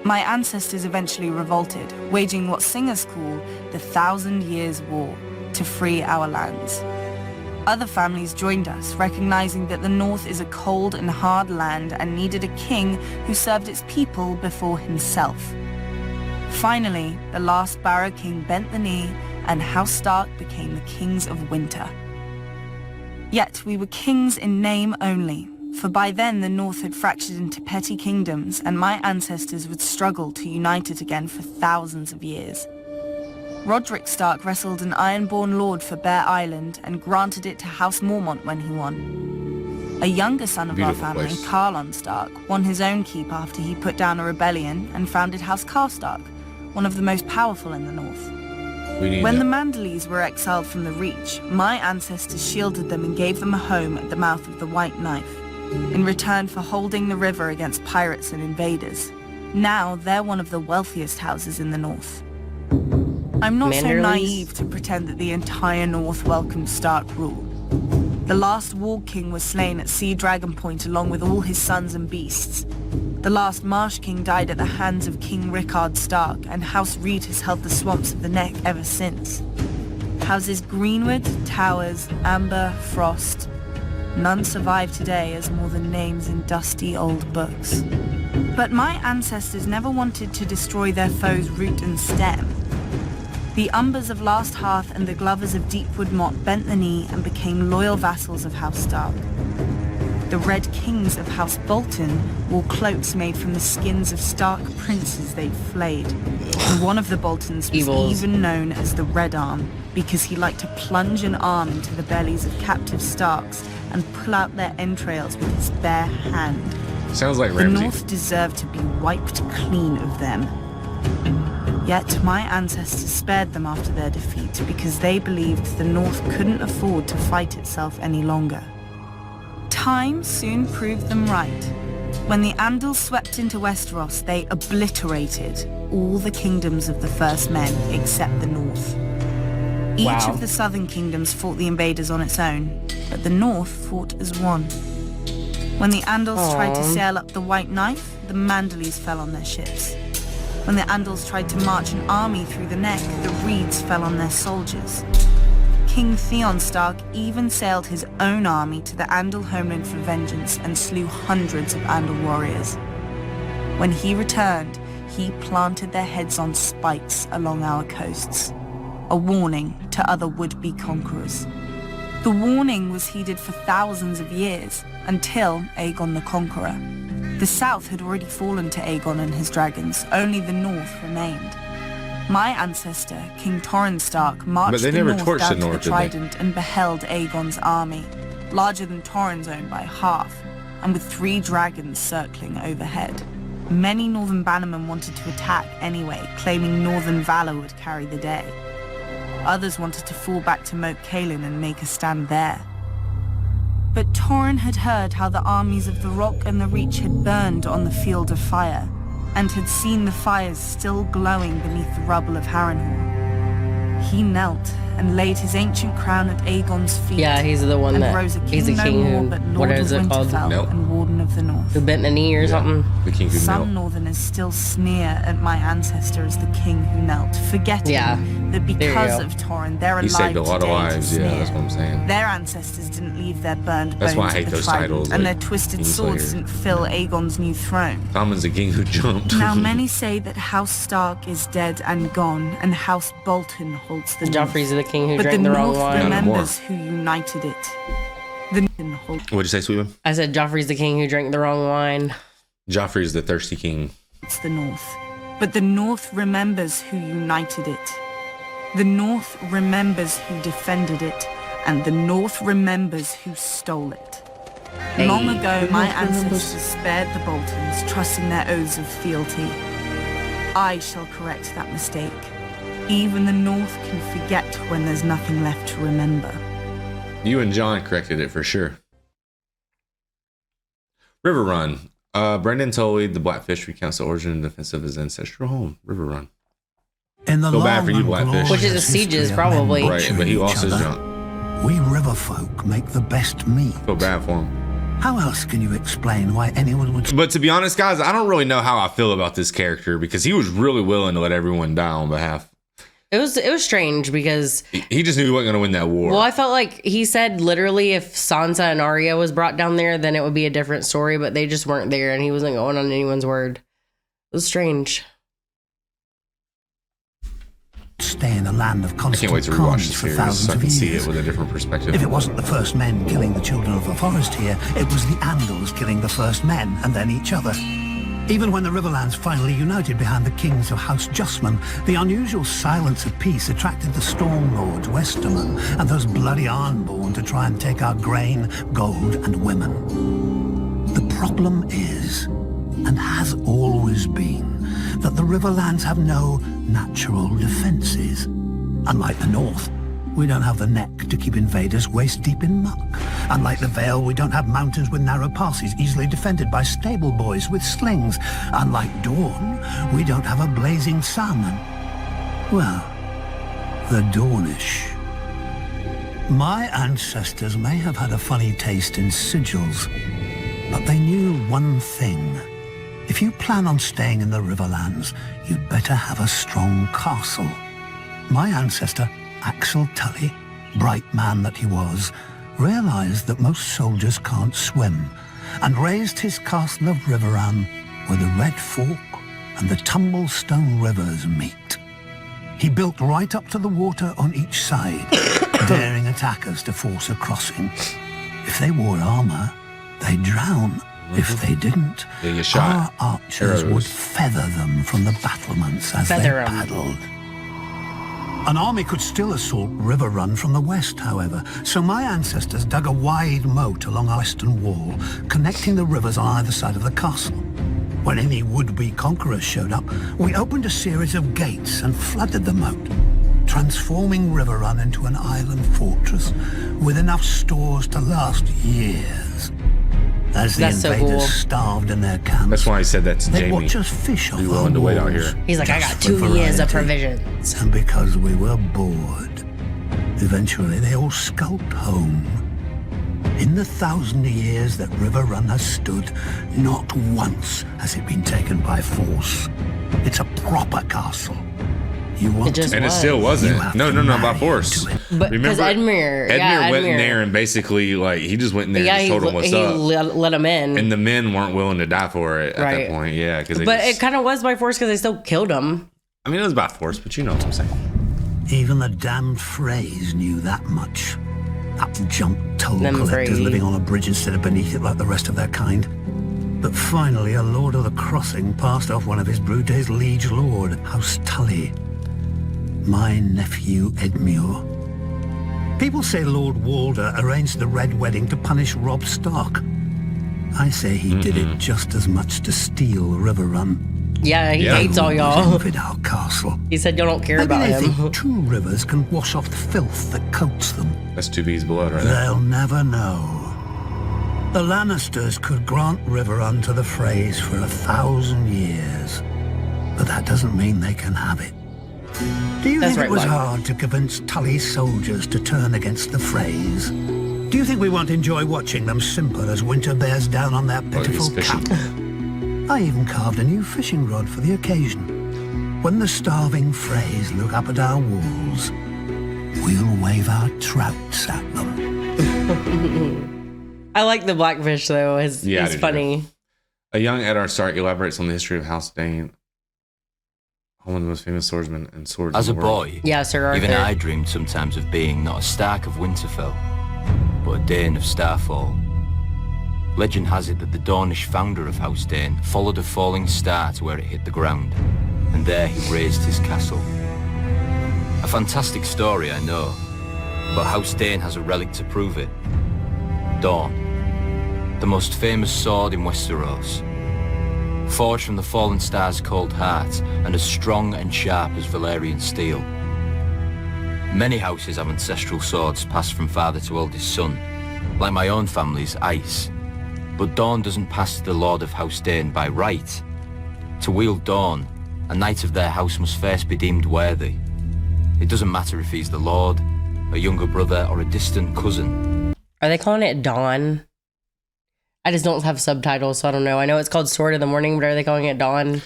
My ancestors eventually revolted, waging what singers call the 1,000 Years' War, to free our lands. Other families joined us, recognizing that the North is a cold and hard land and needed a king who served its people before himself. Finally, the last Barrow King bent the knee, and House Stark became the Kings of Winter. Yet we were kings in name only, for by then the North had fractured into petty kingdoms, and my ancestors would struggle to unite it again for thousands of years. Roderick Stark wrestled an Ironborn lord for Bear Island and granted it to House Mormont when he won. A younger son of our family, Carlon Stark, won his own keep after he put down a rebellion and founded House Karstark, one of the most powerful in the North. When the Manderleys were exiled from the Reach, my ancestors shielded them and gave them a home at the mouth of the White Knife, in return for holding the river against pirates and invaders. Now they're one of the wealthiest houses in the North. I'm not so naive to pretend that the entire North welcomed Stark rule. The last Warg King was slain at Sea Dragon Point along with all his sons and beasts. The last Marsh King died at the hands of King Rickard Stark, and House Reed has held the swamps of the Neck ever since. Houses Greenwood, Towers, Amber, Frost. None survive today as more than names in dusty old books. But my ancestors never wanted to destroy their foes' root and stem. The Umbers of Last Hearth and the Glovers of Deepwood Motte bent the knee and became loyal vassals of House Stark. The Red Kings of House Bolton wore cloaks made from the skins of Stark princes they'd flayed. And one of the Boltons was even known as the Red Arm, because he liked to plunge an arm into the bellies of captive Starks and pull out their entrails with his bare hand. Sounds like Ramsay. The North deserved to be wiped clean of them. Yet my ancestors spared them after their defeat because they believed the North couldn't afford to fight itself any longer. Time soon proved them right. When the Andals swept into Westeros, they obliterated all the kingdoms of the First Men except the North. Each of the southern kingdoms fought the invaders on its own, but the North fought as one. When the Andals tried to sail up the White Knife, the Manderleys fell on their ships. When the Andals tried to march an army through the Neck, the Reeds fell on their soldiers. King Theon Stark even sailed his own army to the Andal homeland for vengeance and slew hundreds of Andal warriors. When he returned, he planted their heads on spikes along our coasts, a warning to other would-be conquerors. The warning was heeded for thousands of years, until Aegon the Conqueror. The south had already fallen to Aegon and his dragons, only the north remained. My ancestor, King Torrhen Stark, marched the north down to the Trident and beheld Aegon's army, larger than Torrhen's own by half, and with 3 dragons circling overhead. Many northern bannermen wanted to attack anyway, claiming northern valor would carry the day. Others wanted to fall back to Moat Cailin and make a stand there. But Torrin had heard how the armies of the Rock and the Reach had burned on the field of fire, and had seen the fires still glowing beneath the rubble of Harrenhal. He knelt and laid his ancient crown at Aegon's feet. Yeah, he's the one that he's a king who, what is it called? And Warden of the North. Who bent the knee or something? The king who Some Northerners still sneer at my ancestor as the king who knelt, forgetting that because of Torrin, they're alive. He saved a lot of today lives. to Yeah, sneer. that's what I'm saying. Their ancestors didn't leave their burned That's bones why I hate at the those trident, titles, and like their twisted Kingslayer. swords didn't fill Aegon's new throne. Tommen's the king who jumped. Now many say that House Stark is dead and gone, and House Bolton holds the North. Joffrey's the king who But drank the wrong wine. Remembers who united it. What'd you say, Sweetman? I said Joffrey's the king who drank the wrong wine. Joffrey's the thirsty king. It's the North. But the North remembers who united it. The North remembers who defended it. And the North remembers who stole it. Long ago, my ancestors spared the Boltons, trusting their oaths of fealty. I shall correct that mistake. Even the North can forget when there's nothing left to remember. You and John corrected it for sure. Riverrun. Brendan Tully, the Blackfish, recounts the origin and defense of his ancestral home, Riverrun. In the Feel bad for you, Blackfish. Which is a sieges, probably. Right, but he lost his jump. We riverfolk make the best meat. Feel bad for him. How else can you explain why anyone would... But to be honest, guys, I don't really know how I feel about this character because he was really willing to let everyone die on behalf. It was strange because he just knew he wasn't going to win that war. Well, I felt like he said literally if Sansa and Arya was brought down there, then it would be a different story, but they just weren't there and he wasn't going on anyone's word. It was strange. Stay in a land of constant I can't wait to rewatch the series so I can see it with a different perspective. If it wasn't the first men killing the children of the forest here, it was the Andals killing the first men and then each other. Even when the Riverlands finally united behind the kings of House Justman, the unusual silence of peace attracted the Storm Lords, Westermen, and those bloody Ironborn to try and take our grain, gold, and women. The problem is, and has always been, that the Riverlands have no natural defenses. Unlike the North, we don't have the neck to keep invaders waist-deep in muck. Unlike the Vale, we don't have mountains with narrow passes easily defended by stable boys with slings. Unlike Dawn, we don't have a blazing sun. And, well, the Dornish. My ancestors may have had a funny taste in sigils, but they knew one thing. If you plan on staying in the Riverlands, you'd better have a strong castle. My ancestor, Axel Tully, bright man that he was, realized that most soldiers can't swim, and raised his castle of Riverrun where the Red Fork and the Tumblestone rivers meet. He built right up to the water on each side, daring attackers to force a crossing. If they wore armor, they'd drown. If they didn't, our archers would feather them from the battlements as they paddled. An army could still assault Riverrun from the west, however, so my ancestors dug a wide moat along our western wall, connecting the rivers on either side of the castle. When any would-be conquerors showed up, we opened a series of gates and flooded the moat, transforming Riverrun into an island fortress with enough stores to last years. As the invaders starved in their camps, that's why I said that to Jamie. They'd watch us fish off willing to wait out here. He's like, I got 2 years of provisions. And because we were bored, eventually they all skulked home. In the 1,000 years that Riverrun has stood, not once has it been taken by force. It's a proper castle. You want it and it still wasn't. No, by force. But because Edmure went in there and basically, like, he just went in there and just told them what's up. Let him in. And the men weren't willing to die for it at that point. Yeah, but it kind of was by force because they still killed him. I mean, it was by force, but you know what I'm saying. Even the damned Freys knew that much. That junk toll collectors living on a bridge instead of beneath it like the rest of their kind. But finally, a Lord of the Crossing passed off one of his Brute's liege lord, House Tully. My nephew Edmure. People say Lord Walder arranged the Red Wedding to punish Robb Stark. I say he did it just as much to steal Riverrun. Yeah, he hates all y'all. Our castle. He said you don't care about him. Think 2 rivers can wash off the filth that coats them. That's 2B's blood right there. They'll never know. The Lannisters could grant Riverrun to the Freys for 1,000 years, but that doesn't mean they can have it. Do you think it was hard to convince Tully's soldiers to turn against the Freys? Do you think we won't enjoy watching them simper as winter bears down on their pitiful camp? I even carved a new fishing rod for the occasion. When the starving Freys look up at our walls, we'll wave our trouts at them. I like the blackfish though. It's funny. A young Eddard Stark elaborates on the history of House Dayne, one of the most famous swordsmen and swords As in a the world. boy, yeah, Sir Arthur. Even I dreamed sometimes of being not a Stark of Winterfell, but a Dayne of Starfall. Legend has it that the Dornish founder of House Dayne followed a falling star to where it hit the ground, and there he raised his castle. A fantastic story, I know, but House Dayne has a relic to prove it. Dawn, the most famous sword in Westeros. Forged from the fallen star's cold heart, and as strong and sharp as Valyrian steel. Many houses have ancestral swords passed from father to eldest son, like my own family's Ice. But Dawn doesn't pass to the Lord of House Dayne by right. To wield Dawn, a knight of their house must first be deemed worthy. It doesn't matter if he's the Lord, a younger brother, or a distant cousin. Are they calling it Dawn? I just don't have subtitles, so I don't know. I know it's called Sword of the Morning, but are they calling it Dawn?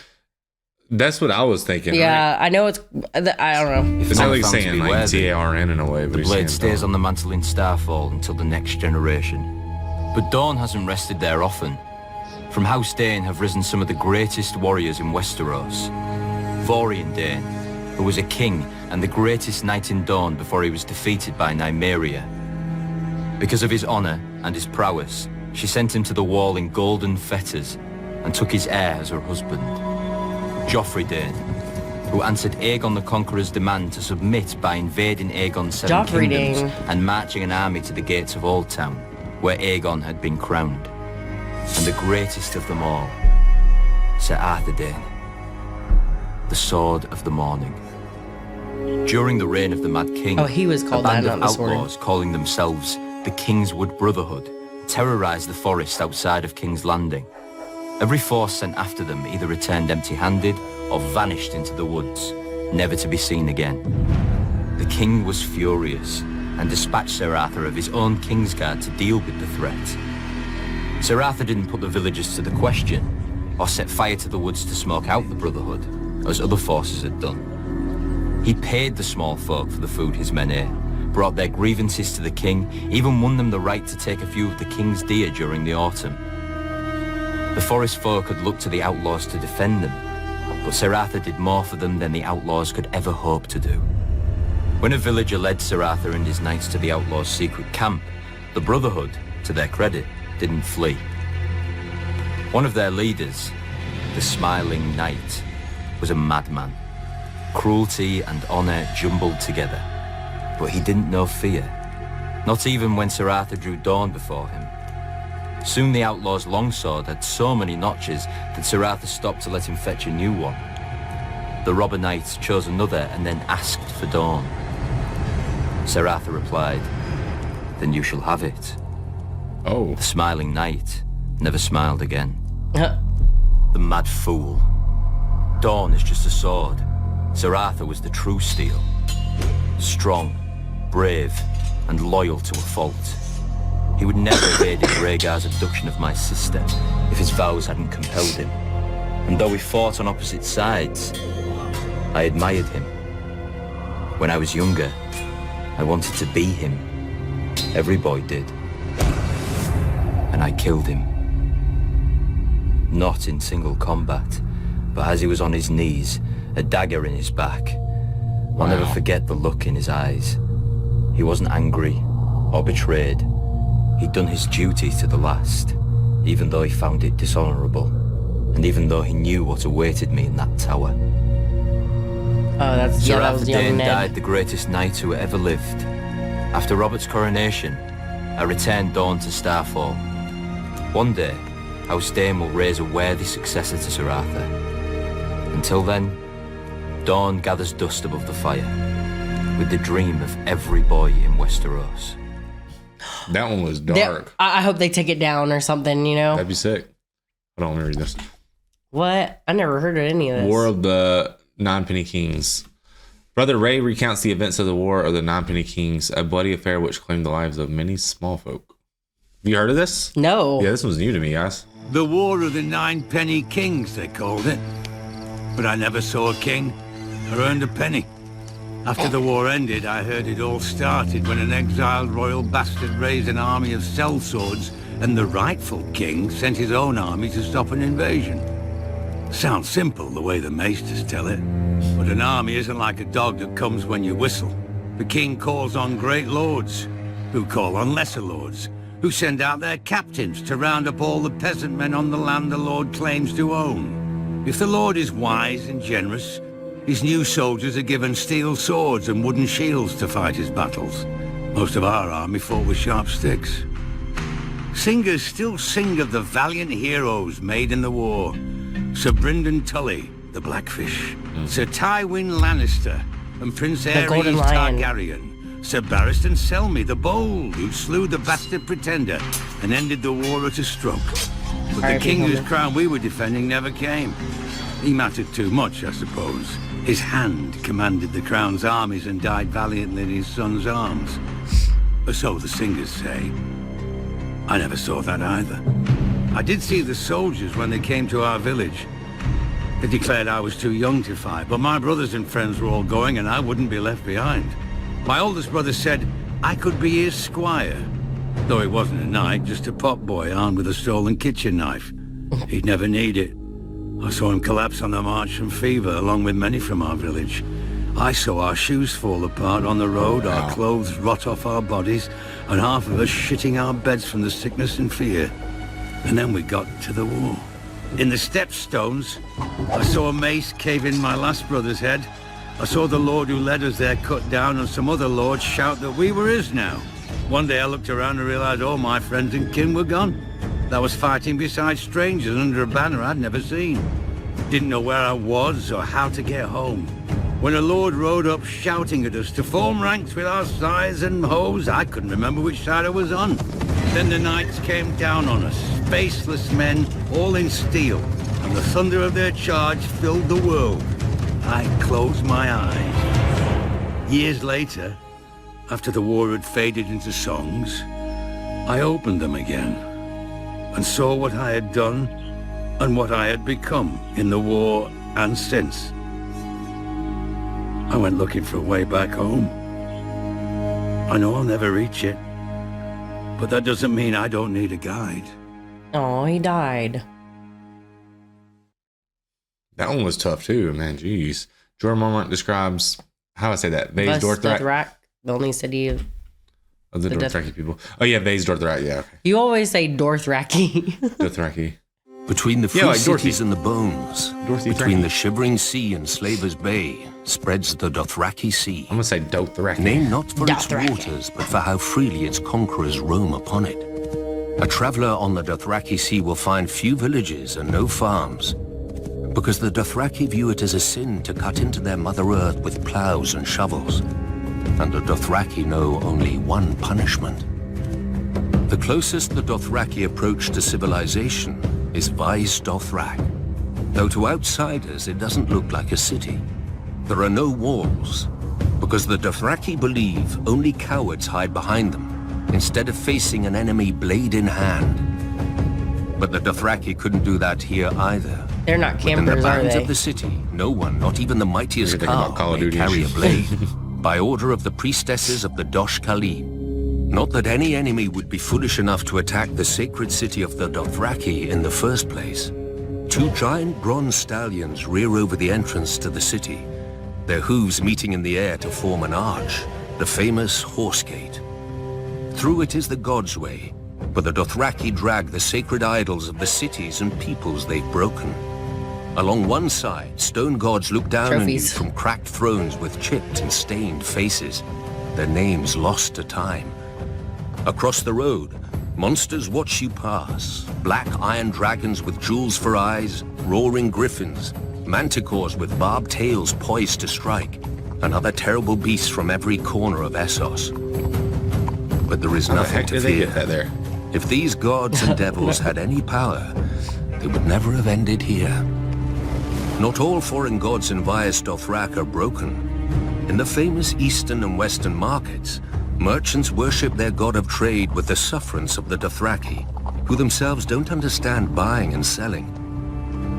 That's what I was thinking. Yeah, right? I know it's... I don't know. It's not like saying like T-A-R-N in a way. The blade stays on the mantle in Starfall until the next generation. But Dawn hasn't rested there often. From House Dayne have risen some of the greatest warriors in Westeros. Vorian Dayne, who was a king and the greatest knight in Dawn before he was defeated by Nymeria. Because of his honor and his prowess, she sent him to the wall in golden fetters and took his heir as her husband. Joffrey Dayne, who answered Aegon the Conqueror's demand to submit by invading Aegon's seven kingdoms and marching an army to the gates of Oldtown, where Aegon had been crowned. And the greatest of them all, Sir Arthur Dayne, the Sword of the Morning. During the reign of the Mad King, he was called a band that, of not the Sword. outlaws calling themselves the Kingswood Brotherhood terrorized the forest outside of King's Landing. Every force sent after them either returned empty-handed or vanished into the woods, never to be seen again. The king was furious and dispatched Sir Arthur of his own Kingsguard to deal with the threat. Sir Arthur didn't put the villagers to the question or set fire to the woods to smoke out the Brotherhood, as other forces had done. He paid the small folk for the food his men ate, brought their grievances to the king, even won them the right to take a few of the king's deer during the autumn. The forest folk had looked to the outlaws to defend them, but Sir Arthur did more for them than the outlaws could ever hope to do. When a villager led Sir Arthur and his knights to the outlaws' secret camp, the Brotherhood, to their credit, didn't flee. One of their leaders, the Smiling Knight, was a madman. Cruelty and honor jumbled together. But he didn't know fear, not even when Sir Arthur drew Dawn before him. Soon the outlaw's longsword had so many notches that Sir Arthur stopped to let him fetch a new one. The robber knight chose another and then asked for Dawn. Sir Arthur replied, "Then you shall have it." Oh. The Smiling Knight never smiled again. The mad fool. Dawn is just a sword. Sir Arthur was the true steel. Strong, brave, and loyal to a fault. He would never have aided Rhaegar's abduction of my sister if his vows hadn't compelled him. And though we fought on opposite sides, I admired him. When I was younger, I wanted to be him. Every boy did. And I killed him. Not in single combat, but as he was on his knees, a dagger in his back. I'll never forget the look in his eyes. He wasn't angry or betrayed. He'd done his duty to the last, even though he found it dishonorable, and even though he knew what awaited me in that tower. Sir Arthur Dayne died the greatest knight who ever lived. After Robert's coronation, I returned Dawn to Starfall. One day, House Dayne will raise a worthy successor to Sir Arthur. Until then, Dawn gathers dust above the fire, with the dream of every boy in Westeros. That one was dark. I hope they take it down or something, you know? That'd be sick. Hold on, let me read this. What? I never heard of any of this. War of the Ninepenny Kings. Brother Ray recounts the events of the War of the Ninepenny Kings, a bloody affair which claimed the lives of many small folk. Have you heard of this? No. Yeah, this one's new to me, guys. The War of the Ninepenny Kings, they called it. But I never saw a king or earned a penny. After the war ended, I heard it all started when an exiled royal bastard raised an army of sellswords, and the rightful king sent his own army to stop an invasion. Sounds simple the way the maesters tell it, but an army isn't like a dog that comes when you whistle. The king calls on great lords, who call on lesser lords, who send out their captains to round up all the peasant men on the land the lord claims to own. If the lord is wise and generous, his new soldiers are given steel swords and wooden shields to fight his battles. Most of our army fought with sharp sticks. Singers still sing of the valiant heroes made in the war. Sir Brynden Tully, the Blackfish, Sir Tywin Lannister, and Prince Aerys Targaryen, Sir Barristan Selmy the Bold, who slew the bastard Pretender and ended the war at a stroke. But the king whose crown we were defending never came. He mattered too much, I suppose. His hand commanded the crown's armies and died valiantly in his son's arms. Or so the singers say. I never saw that either. I did see the soldiers when they came to our village. They declared I was too young to fight, but my brothers and friends were all going and I wouldn't be left behind. My oldest brother said I could be his squire, though he wasn't a knight, just a pot boy armed with a stolen kitchen knife. He'd never need it. I saw him collapse on the march from fever, along with many from our village. I saw our shoes fall apart on the road, our clothes rot off our bodies, and half of us shitting our beds from the sickness and fear. And then we got to the war. In the stepstones, I saw a mace cave in my last brother's head. I saw the lord who led us there cut down, and some other lords shout that we were his now. One day I looked around and realized all my friends and kin were gone. I was fighting beside strangers under a banner I'd never seen. Didn't know where I was or how to get home. When a lord rode up shouting at us to form ranks with our scythes and hoes, I couldn't remember which side I was on. Then the knights came down on us, faceless men, all in steel, and the thunder of their charge filled the world. I closed my eyes. Years later, after the war had faded into songs, I opened them again and saw what I had done and what I had become in the war and since. I went looking for a way back home. I know I'll never reach it, but that doesn't mean I don't need a guide. Oh, he died. That one was tough too, man. Jeez. Jorah Mormont describes, how do I say that? Vase Dothraki, the only city of the Dothraki people. Oh yeah, Vase Dothraki. Yeah. Okay. You always say Dothraki. Dothraki. Between the free cities and the bones, between Thraki. the shivering sea and Slaver's Bay, spreads the Dothraki Sea. I'm gonna say Dothraki. Named not for its waters, but for how freely its conquerors roam upon it. A traveler on the Dothraki Sea will find few villages and no farms, because the Dothraki view it as a sin to cut into their Mother Earth with plows and shovels. And the Dothraki know only one punishment. The closest the Dothraki approach to civilization is Vase Dothrak. Though to outsiders it doesn't look like a city. There are no walls, because the Dothraki believe only cowards hide behind them, instead of facing an enemy blade in hand. But the Dothraki couldn't do that here either. They're not campers, Within the bounds are they? of the city, no one, not even the mightiest Khal, may carry a blade, by order of the priestesses of the Dosh Kali. Not that any enemy would be foolish enough to attack the sacred city of the Dothraki in the first place. Two giant bronze stallions rear over the entrance to the city, their hooves meeting in the air to form an arch, the famous Horse Gate. Through it is the God's Way, where the Dothraki drag the sacred idols of the cities and peoples they've broken. Along one side, stone gods look down on you from cracked thrones with chipped and stained faces, their names lost to time. Across the road, monsters watch you pass. Black iron dragons with jewels for eyes, roaring griffins, manticores with barbed tails poised to strike, and other terrible beasts from every corner of Essos. but there is nothing to fear. Get that there? If these gods and devils had any power, they would never have ended here. Not all foreign gods in Vaes Dothrak are broken. In the famous eastern and western markets, merchants worship their god of trade with the sufferance of the Dothraki, who themselves don't understand buying and selling.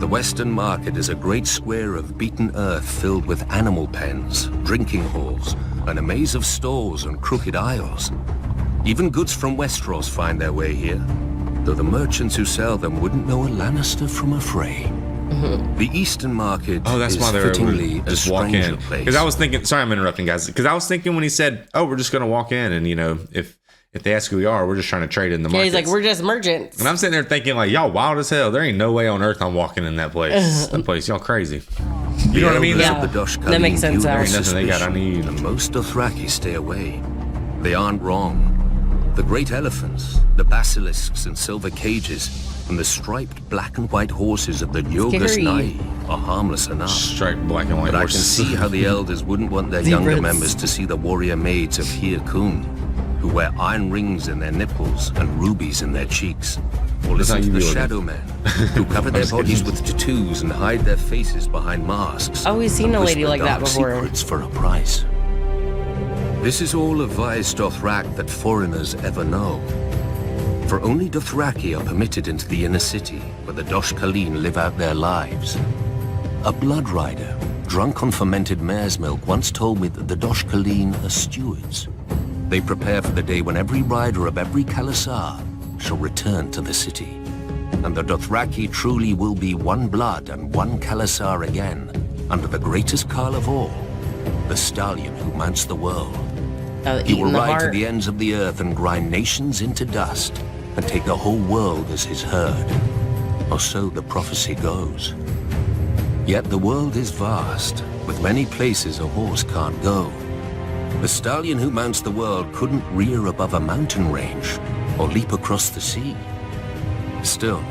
The western market is a great square of beaten earth filled with animal pens, drinking halls, and a maze of stalls and crooked aisles. Even goods from Westeros find their way here, though the merchants who sell them wouldn't know a Lannister from a Frey. The eastern market that's is why they're fittingly able to just a walk stranger in. place. Because I was thinking, sorry I'm interrupting guys, because I was thinking when he said, oh, we're just going to walk in and, you know, if they ask who we are, we're just trying to trade in the market. He's like, we're just merchants. And I'm sitting there thinking like, y'all wild as hell. There ain't no way on earth I'm walking in that place. That place, y'all crazy. You know what I mean? Yeah, that makes sense. There ain't nothing they got I need. And most Dothraki stay away. They aren't wrong. The great elephants, the basilisks in silver cages, and the striped black and white horses of the Yorgos Nai are harmless enough. Striped black and white but horses. I can see how the elders wouldn't want their younger members to see the warrior maids of Hir Kun, who wear iron rings in their nipples and rubies in their cheeks. Or listen to the shadow men, who cover their bodies with tattoos and hide their faces behind masks. Oh, we've seen a lady like that before. Secrets for a price. This is all of Vaes Dothrak that foreigners ever know. For only Dothraki are permitted into the inner city, where the Dosh Khaleen live out their lives. A blood rider, drunk on fermented mare's milk, once told me that the Dosh Khaleen are stewards. They prepare for the day when every rider of every Khalasar shall return to the city. And the Dothraki truly will be one blood and one Khalasar again, under the greatest Khal of all, the stallion who mounts the world. He will ride to the ends of the earth and grind nations into dust, and take the whole world as his herd. Or so the prophecy goes. Yet the world is vast, with many places a horse can't go. The stallion who mounts the world couldn't rear above a mountain range, or leap across the sea. Still,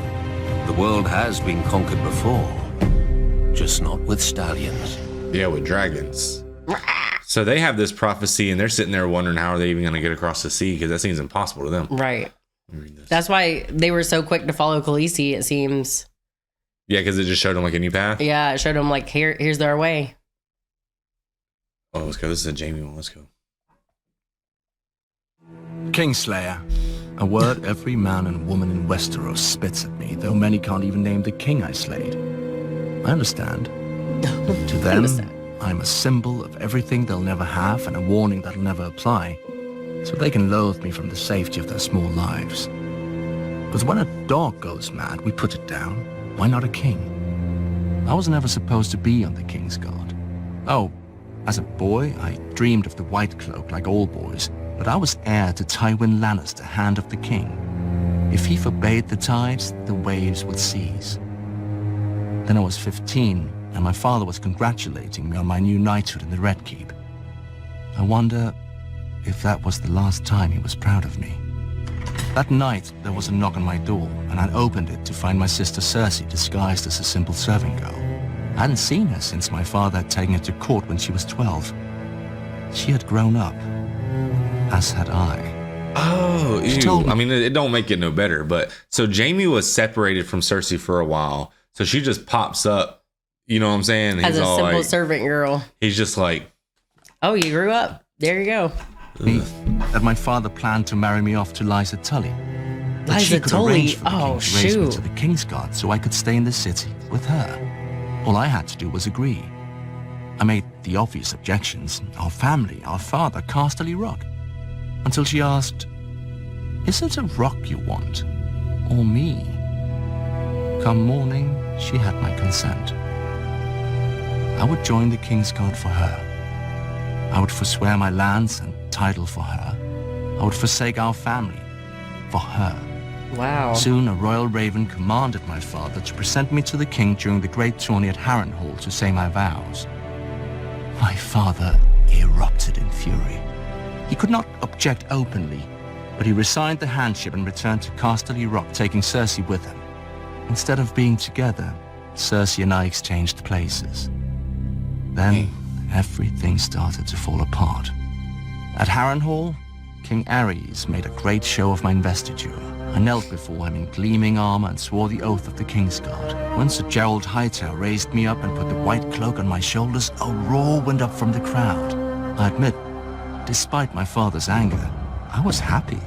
the world has been conquered before, just not with stallions. Yeah, with dragons. So they have this prophecy and they're sitting there wondering how are they even going to get across the sea, because that seems impossible to them. Right. That's why they were so quick to follow Khaleesi, it seems. Yeah, because it just showed them like a new path. Yeah, it showed them like, here's their way. Oh, let's go. This is a Jaime one. Let's go. Kingslayer. A word every man and woman in Westeros spits at me, though many can't even name the king I slayed. I understand. To them, I'm a symbol of everything they'll never have and a warning that'll never apply, so they can loathe me from the safety of their small lives. But when a dog goes mad, we put it down. Why not a king? I was never supposed to be on the King's Guard. Oh, as a boy, I dreamed of the White Cloak like all boys, but I was heir to Tywin Lannister, Hand of the King. If he forbade the tides, the waves would cease. Then I was 15, and my father was congratulating me on my new knighthood in the Red Keep. I wonder if that was the last time he was proud of me. That night, there was a knock on my door, and I opened it to find my sister Cersei disguised as a simple serving girl. I hadn't seen her since my father had taken her to court when she was 12. She had grown up, as had I. Oh, ew. I mean, it don't make it no better, but so Jaime was separated from Cersei for a while, so she just pops up, you know what I'm saying? As a simple servant girl. He's just like, oh, you grew up. There you go. That my father planned to marry me off to Lysa Tully. That she could Tully? arrange for the Oh, king to raise me shoot. to the King's Guard so I could stay in the city with her. All I had to do was agree. I made the obvious objections. Our family, our father, Casterly Rock. Until she asked, is it a rock you want? Or me? Come morning, she had my consent. I would join the King's Guard for her. I would forswear my lands and title for her. I would forsake our family for her. Wow. Soon a royal raven commanded my father to present me to the king during the great tourney at Harrenhal to say my vows. My father erupted in fury. He could not object openly, but he resigned the handship and returned to Casterly Rock, taking Cersei with him. Instead of being together, Cersei and I exchanged places. Then everything started to fall apart. At Harrenhal, King Ares made a great show of my investiture. I knelt before him in gleaming armor and swore the oath of the Kingsguard. When Sir Gerald Hightail raised me up and put the white cloak on my shoulders, a roar went up from the crowd. I admit, despite my father's anger, I was happy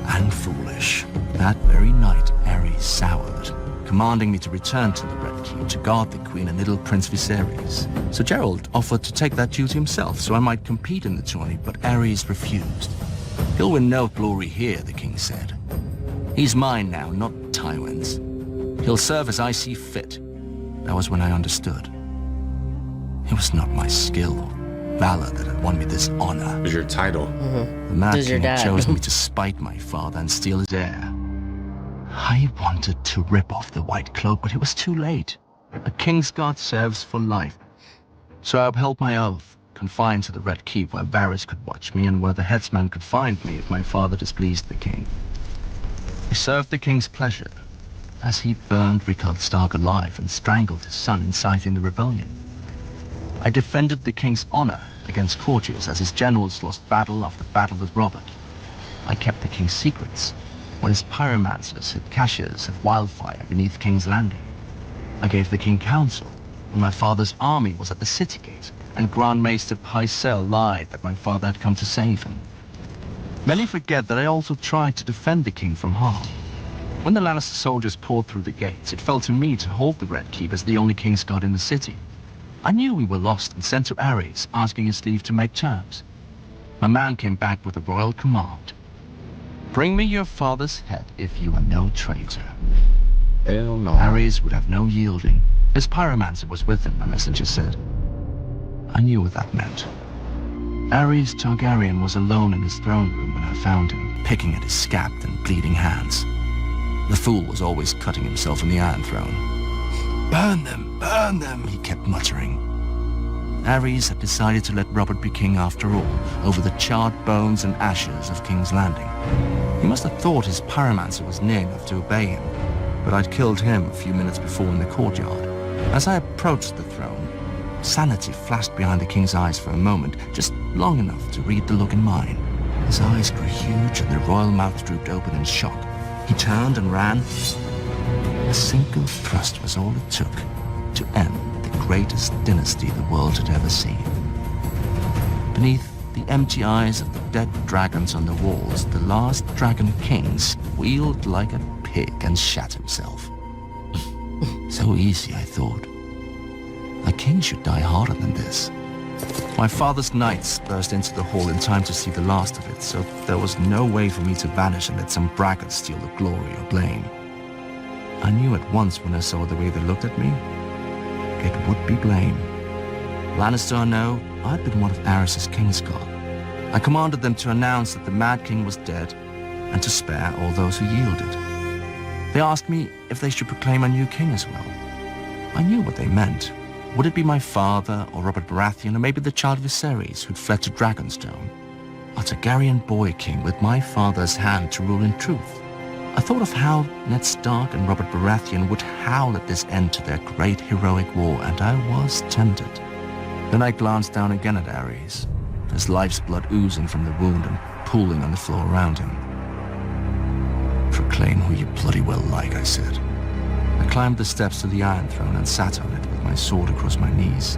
and foolish. That very night, Ares soured, commanding me to return to the Red Keep to guard the Queen and little Prince Viserys. Sir Gerald offered to take that duty himself so I might compete in the tourney, but Ares refused. He'll win no glory here, the king said. He's mine now, not Tywin's. He'll serve as I see fit. That was when I understood. It was not my skill or valor that had won me this honor. It was your title. The Mad King had chosen me to spite my father and steal his heir. I wanted to rip off the white cloak, but it was too late. A Kingsguard serves for life. So I upheld my oath, confined to the Red Keep where Varys could watch me and where the headsman could find me if my father displeased the king. I served the king's pleasure as he burned Rickard Stark alive and strangled his son, inciting the rebellion. I defended the king's honor against courtiers as his generals lost battle after battle with Robert. I kept the king's secrets when his pyromancers hid caches of wildfire beneath King's Landing. I gave the king counsel when my father's army was at the city gate and Grand Maester Pycelle lied that my father had come to save him. Many forget that I also tried to defend the king from harm. When the Lannister soldiers poured through the gates, it fell to me to hold the Red Keep as the only Kingsguard in the city. I knew we were lost and sent to Ares, asking his leave to make terms. My man came back with a royal command. Bring me your father's head if you are no traitor. Hell no. Ares would have no yielding. His pyromancer was with him, my messenger said. I knew what that meant. Ares Targaryen was alone in his throne room when I found him, picking at his scabbed and bleeding hands. The fool was always cutting himself on the Iron Throne. Burn them, he kept muttering. Ares had decided to let Robert be king after all, over the charred bones and ashes of King's Landing. He must have thought his pyromancer was near enough to obey him, but I'd killed him a few minutes before in the courtyard. As I approached the throne, sanity flashed behind the king's eyes for a moment, just long enough to read the look in mine. His eyes grew huge and the royal mouth drooped open in shock. He turned and ran. A single thrust was all it took to end the greatest dynasty the world had ever seen. Beneath the empty eyes of the dead dragons on the walls, the last dragon king squealed like a pig and shat himself. So easy, I thought. A king should die harder than this. My father's knights burst into the hall in time to see the last of it, so there was no way for me to vanish and let some braggart steal the glory or blame. I knew at once when I saw the way they looked at me, it would be blame. Lannister or no, I'd been one of Aerys' Kingsguard. I commanded them to announce that the Mad King was dead and to spare all those who yielded. They asked me if they should proclaim a new king as well. I knew what they meant. Would it be my father, or Robert Baratheon, or maybe the child Viserys who'd fled to Dragonstone? A Targaryen boy king with my father's hand to rule in truth. I thought of how Ned Stark and Robert Baratheon would howl at this end to their great heroic war, and I was tempted. Then I glanced down again at Ares, his life's blood oozing from the wound and pooling on the floor around him. Proclaim who you bloody well like, I said. I climbed the steps to the Iron Throne and sat on it with my sword across my knees,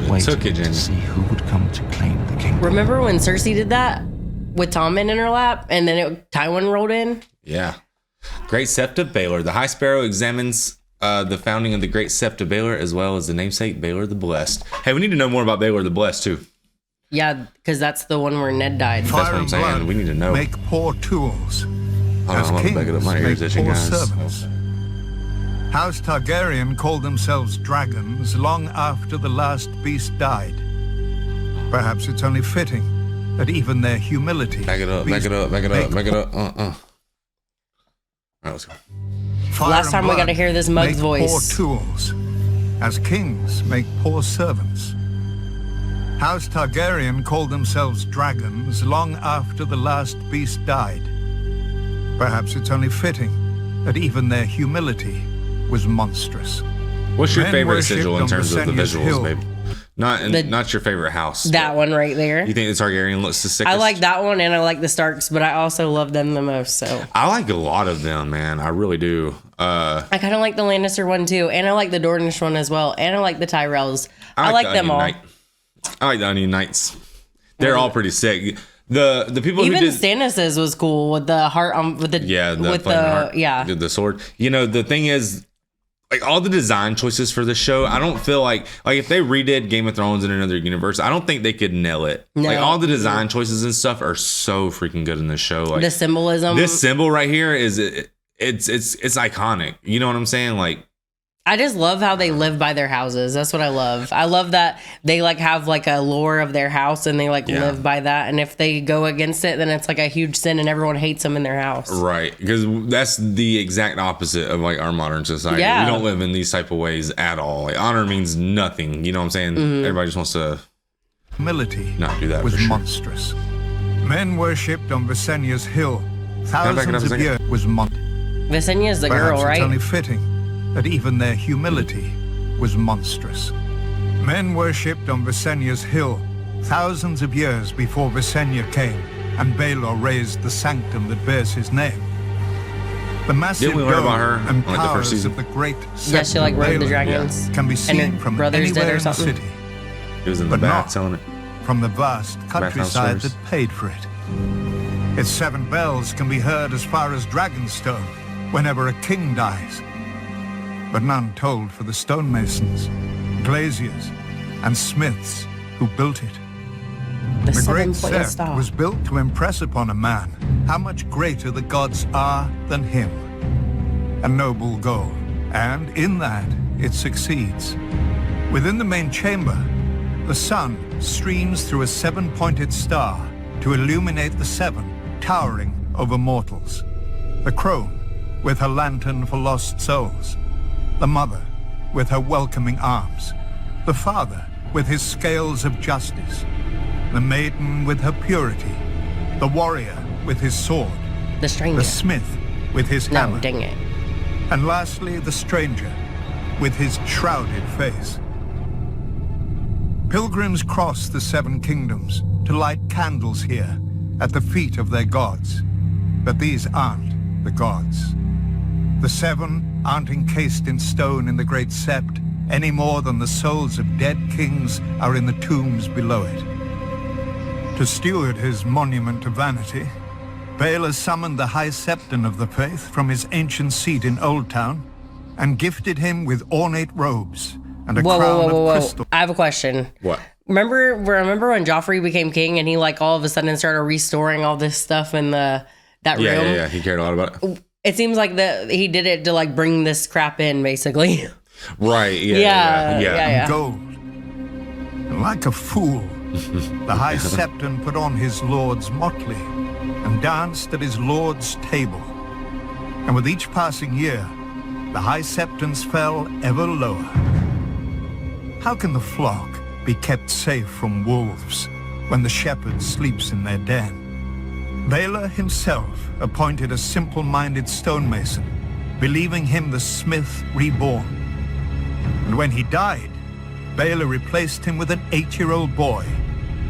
waiting to see who would come to claim the kingdom. Remember when Cersei did that with Tommen in her lap, and then Tywin rolled in? Yeah. Great Sept of Baelor. The High Sparrow examines the founding of the Great Sept of Baelor, as well as the namesake Baelor the Blessed. Hey, we need to know more about Baelor the Blessed, too. Yeah, because that's the one where Ned died. That's what I'm saying. We need to know. Make poor tools. As kings, back it up. My ears itching, guys. Servants. House Targaryen called themselves dragons long after the last beast died. Perhaps it's only fitting that even their humility... Back it up, back it up, back it up, back it up. All right, let's go. Last time we got to hear this mug's voice. Poor tools, as kings make poor servants. House Targaryen called themselves dragons long after the last beast died. Perhaps it's only fitting that even their humility was monstrous. What's your favorite sigil in terms of the visuals, babe? Not your favorite house. That one right there. You think the Targaryen looks the sickest? I like that one, and I like the Starks, but I also love them the most. So I like a lot of them, man. I really do. I kind of like the Lannister one too, and I like the Dornish one as well, and I like the Tyrells. I like them all. I like the Onion Knights. They're all pretty sick. The people even who did Stannis's was cool with the heart with the the sword. You know, the thing is, like, all the design choices for the show, I don't feel like if they redid Game of Thrones in another universe, I don't think they could nail it. No. Like, all the design choices and stuff are so freaking good in this show. Like, the symbolism. This symbol right here is it's iconic. You know what I'm saying? Like, I just love how they live by their houses. That's what I love. I love that they like have like a lore of their house and they live by that. And if they go against it, then it's like a huge sin and everyone hates them in their house. Right. Because that's the exact opposite of like our modern society. Yeah. We don't live in these type of ways at all. Like, honor means nothing. You know what I'm saying? Mm-hmm. Everybody just wants to not do that. Was monstrous. Men worshipped on Visenya's hill. Thousands of years was Visenya's the girl, right? It's only fitting that even their humility was monstrous. Men worshipped on Visenya's hill thousands of years before Visenya came and Baelor raised the sanctum that bears his name. The massive dome and towers of the great Sept she like rode the dragons. Can be seen from anywhere in the city. He was in the back telling it. From the vast countryside that paid for it. Its 7 bells can be heard as far as Dragonstone whenever a king dies. But none told for the stonemasons, glaziers, and smiths who built it. The great Sept was built to impress upon a man how much greater the gods are than him. A noble goal, and in that it succeeds. Within the main chamber, the sun streams through a 7-pointed star to illuminate the 7 towering over mortals. The crone with her lantern for lost souls. The mother with her welcoming arms. The father with his scales of justice. The maiden with her purity. The warrior with his sword. The stranger. The smith with his hammer. Dang it. And lastly, the stranger with his shrouded face. Pilgrims cross the 7 kingdoms to light candles here at the feet of their gods. But these aren't the gods. The 7 aren't encased in stone in the great Sept any more than the souls of dead kings are in the tombs below it. To steward his monument to vanity, Baelor summoned the High Septon of the Faith from his ancient seat in Oldtown and gifted him with ornate robes and a crown of crystal. I have a question. What? Remember when Joffrey became king and he like all of a sudden started restoring all this stuff in that room? Yeah. He cared a lot about it. It seems like he did it to like bring this crap in, basically. Right. Yeah. Gold. And like a fool, the High Septon put on his lord's motley and danced at his lord's table. And with each passing year, the High Septons fell ever lower. How can the flock be kept safe from wolves when the shepherd sleeps in their den? Baelor himself appointed a simple-minded stonemason, believing him the smith reborn. And when he died, Baelor replaced him with an 8-year-old boy,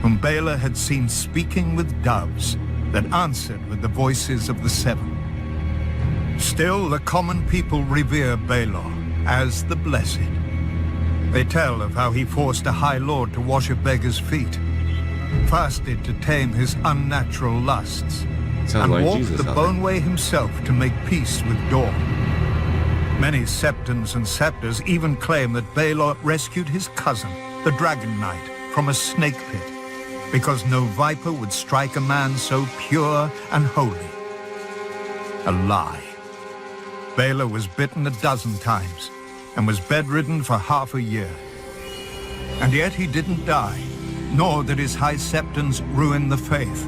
whom Baelor had seen speaking with doves that answered with the voices of the 7. Still, the common people revere Baelor as the Blessed. They tell of how he forced a High Lord to wash a beggar's feet, fasted to tame his unnatural lusts, and walked the bone way himself to make peace with Dawn. Many Septons and Septors even claim that Baelor rescued his cousin, the Dragon Knight, from a snake pit, because no viper would strike a man so pure and holy. A lie. Baelor was bitten 12 times and was bedridden for half a year. And yet he didn't die, nor did his High Septons ruin the faith.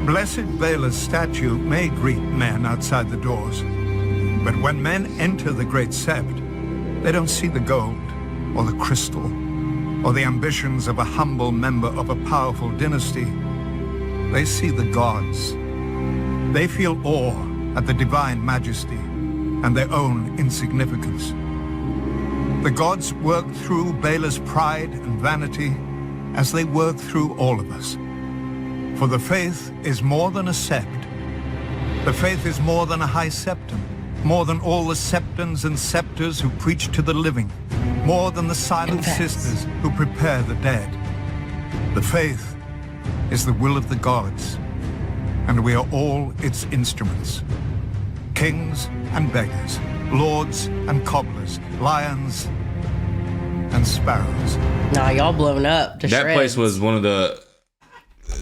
Blessed Baelor's statue may greet men outside the doors, but when men enter the great Sept, they don't see the gold, or the crystal, or the ambitions of a humble member of a powerful dynasty. They see the gods. They feel awe at the divine majesty and their own insignificance. The gods work through Baelor's pride and vanity as they work through all of us. For the faith is more than a sept. The faith is more than a high septum, more than all the septons and scepters who preach to the living, more than the silent sisters who prepare the dead. The faith is the will of the gods, and we are all its instruments. Kings and beggars, lords and cobblers, lions and sparrows. Nah, y'all blown up to That shreds. place was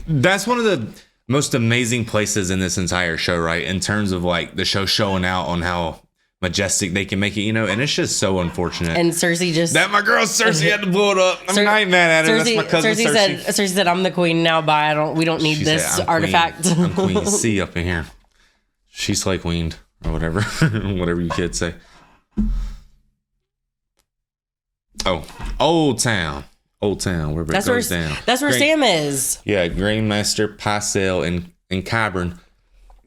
that's one of the most amazing places in this entire show, right? In terms of like the show showing out on how majestic they can make it, and it's just so unfortunate. And Cersei just... That my girl Cersei had to blow it up. I'm not even mad at her. That's my cousin Cersei. Cersei said, I'm the queen now, bye. We don't need She this said, artifact. I'm Queen C up in here. She's like queened or whatever. Whatever you kids say. Oh, Oldtown, where it goes down. That's where Sam is. Yeah, Grandmaster Pycelle and Qyburn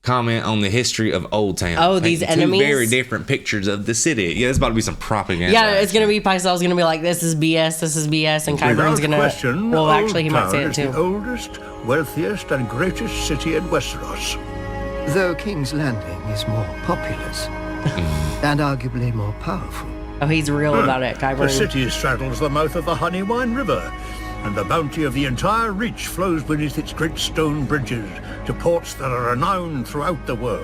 comment on the history of Oldtown. Oh, these enemies? Two very different pictures of the city. Yeah, it's about to be some propaganda. Yeah, it's going to be Pycelle's going to be like, this is BS, and Qyburn's going to... Well, actually, he might say it too. The oldest, wealthiest, and greatest city in Westeros. Though King's Landing is more populous and arguably more powerful. Oh, he's real about it, Qyburn. The city straddles the mouth of the Honeywine River, and the bounty of the entire reach flows beneath its great stone bridges to ports that are renowned throughout the world.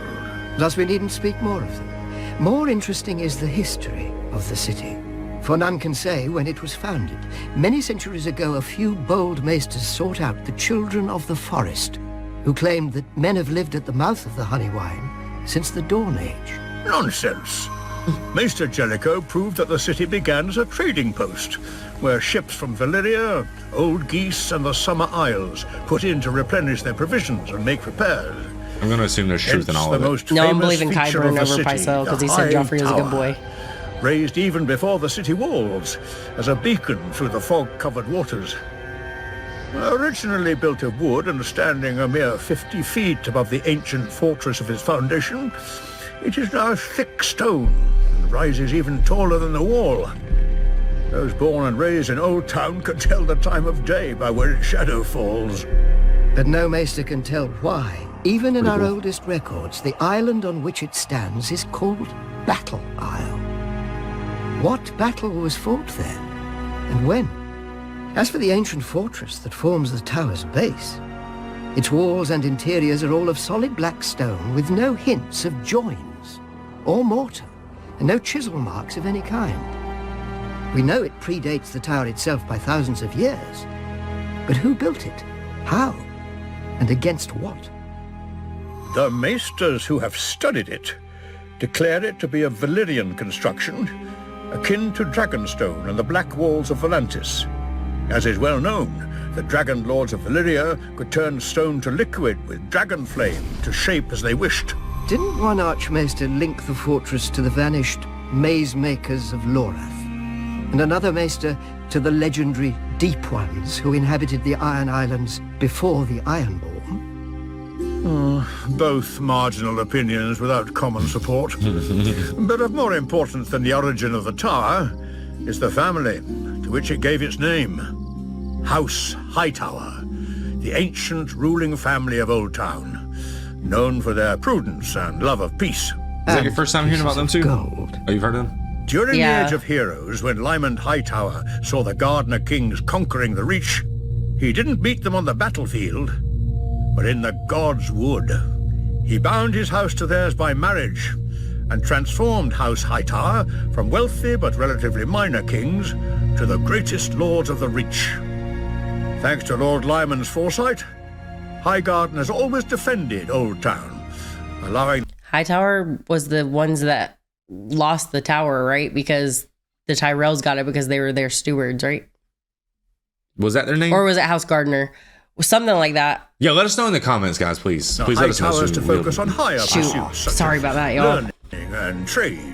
Thus we needn't speak more of them. More interesting is the history of the city. For none can say when it was founded. Many centuries ago, a few bold maesters sought out the children of the forest, who claimed that men have lived at the mouth of the Honeywine since the Dawn Age. Nonsense. Maester Jellicoe proved that the city began as a trading post, where ships from Valyria, Old Geese, and the Summer Isles put in to replenish their provisions and make repairs. I'm going to assume there's truth in all of it. No, I'm believing Qyburn over Pycelle because he said Joffrey was a good boy. Raised even before the city walls, as a beacon through the fog-covered waters. Originally built of wood and standing a mere 50 feet above the ancient fortress of its foundation, it is now thick stone and rises even taller than the wall. Those born and raised in Oldtown can tell the time of day by where its shadow falls. But no maester can tell why. Even in our oldest records, the island on which it stands is called Battle Isle. What battle was fought there, and when? As for the ancient fortress that forms the tower's base, its walls and interiors are all of solid black stone with no hints of joins or mortar, and no chisel marks of any kind. We know it predates the tower itself by thousands of years, but who built it? How? And against what? The maesters who have studied it declare it to be a Valyrian construction, akin to Dragonstone and the Black Walls of Volantis. As is well known, the Dragon Lords of Valyria could turn stone to liquid with dragon flame to shape as they wished. Didn't one Archmaester link the fortress to the vanished maze makers of Lorath, and another maester to the legendary Deep Ones who inhabited the Iron Islands before the Ironborn? Both marginal opinions without common support. But of more importance than the origin of the tower is the family to which it gave its name. House Hightower, the ancient ruling family of Oldtown, known for their prudence and love of peace. Is that your first time hearing about them too? Oh, you've heard of them? During the Age of Heroes, when Lyman Hightower saw the Gardener Kings conquering the Reach, he didn't beat them on the battlefield, but in the God's Wood. He bound his house to theirs by marriage, and transformed House Hightower from wealthy but relatively minor kings to the greatest lords of the Reach. Thanks to Lord Lyman's foresight, Highgarden has always defended Oldtown, allowing... Hightower was the ones that lost the tower, right? Because the Tyrells got it because they were their stewards, right? Was that their name? Or was it House Gardener? Something like that. Yeah, let us know in the comments, guys, please. Please let us know. To focus on higher pursuits. Sorry about that, y'all. Learning and trade.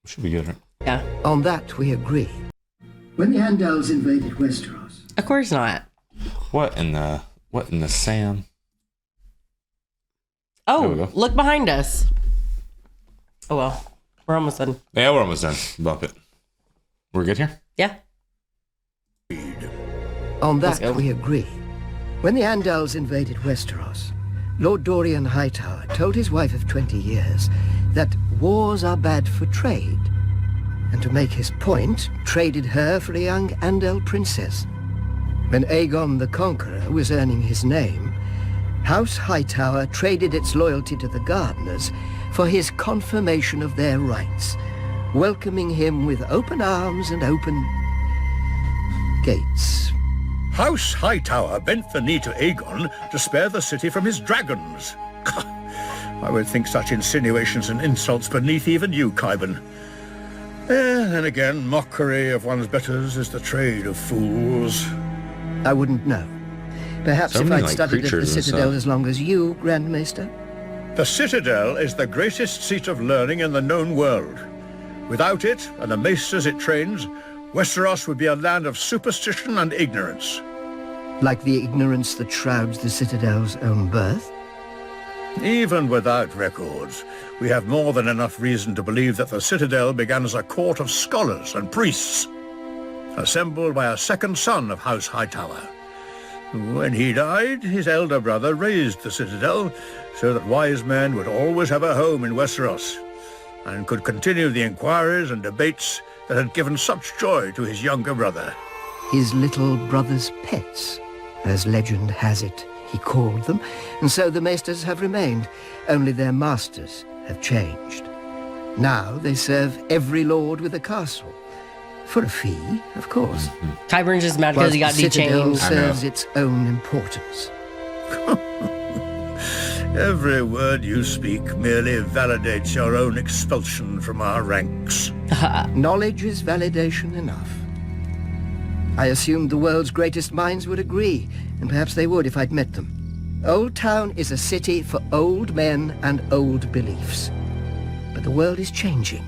Should be good, right? Yeah. On that we agree. When the Andals invaded Westeros... Of course not. What in the What in the sand? Oh, look behind us. Oh, well. We're almost done. Yeah, we're almost done. Bump it. We're good here? Yeah. On that, we agree. When the Andals invaded Westeros, Lord Dorian Hightower told his wife of 20 years that wars are bad for trade, and to make his point, traded her for a young Andal princess. When Aegon the Conqueror was earning his name, House Hightower traded its loyalty to the Gardeners for his confirmation of their rights, welcoming him with open arms and open gates. House Hightower bent the knee to Aegon to spare the city from his dragons. I would think such insinuations and insults beneath even you, Qyburn. Then again, mockery of one's betters is the trade of fools. I wouldn't know. Perhaps if I'd studied at the Citadel as long as you, Grand Maester. The Citadel is the greatest seat of learning in the known world. Without it, and the maesters it trains, Westeros would be a land of superstition and ignorance. Like the ignorance that shrouds the Citadel's own birth? Even without records, we have more than enough reason to believe that the Citadel began as a court of scholars and priests, assembled by a second son of House Hightower. When he died, his elder brother raised the Citadel so that wise men would always have a home in Westeros and could continue the inquiries and debates that had given such joy to his younger brother. His little brother's pets, as legend has it, he called them, and so the maesters have remained, only their masters have changed. Now they serve every lord with a castle. For a fee, of course. Qyburn's just mad because he got dechanged. dechanged. Serves its own importance. Every word you speak merely validates your own expulsion from our ranks. Knowledge is validation enough. I assumed the world's greatest minds would agree, and perhaps they would if I'd met them. Oldtown is a city for old men and old beliefs. But the world is changing.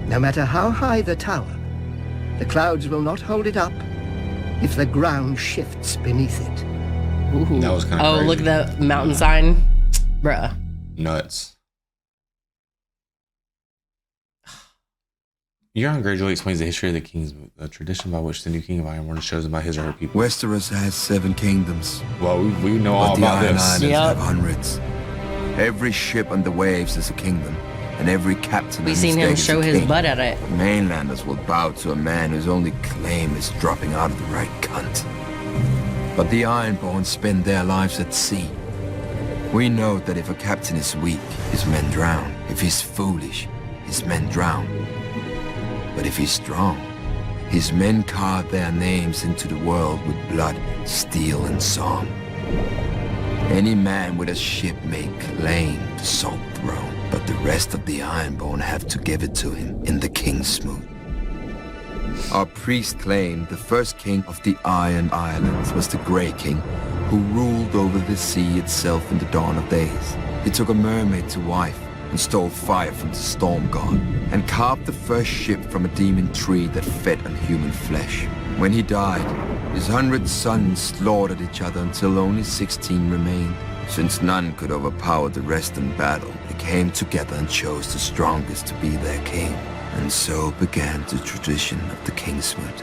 No matter how high the tower, the clouds will not hold it up if the ground shifts beneath it. Ooh. That was kind of crazy. Look at the mountain sign. Bruh. Nuts. Euron Greyjoy explains the history of the kingsmoot, a tradition by which the new king of Ironborn is chosen by his or her people. Westeros has 7 kingdoms. Well, we know all about this. this. The Iron Islands have hundreds. Every ship on the waves is a kingdom, and every captain. We've seen him show his butt at it. Mainlanders will bow to a man whose only claim is dropping out of the right cunt. But the Ironborn spend their lives at sea. We know that if a captain is weak, his men drown. If he's foolish, his men drown. But if he's strong, his men carve their names into the world with blood, steel, and song. Any man with a ship may claim the Salt Throne, but the rest of the Ironborn have to give it to him in the kingsmoot. Our priest claimed the first king of the Iron Islands was the Grey King, who ruled over the sea itself in the dawn of days. He took a mermaid to wife and stole fire from the storm god, and carved the first ship from a demon tree that fed on human flesh. When he died, his 100 sons slaughtered each other until only 16 remained. Since none could overpower the rest in battle, they came together and chose the strongest to be their king. And so began the tradition of the kingsmoot.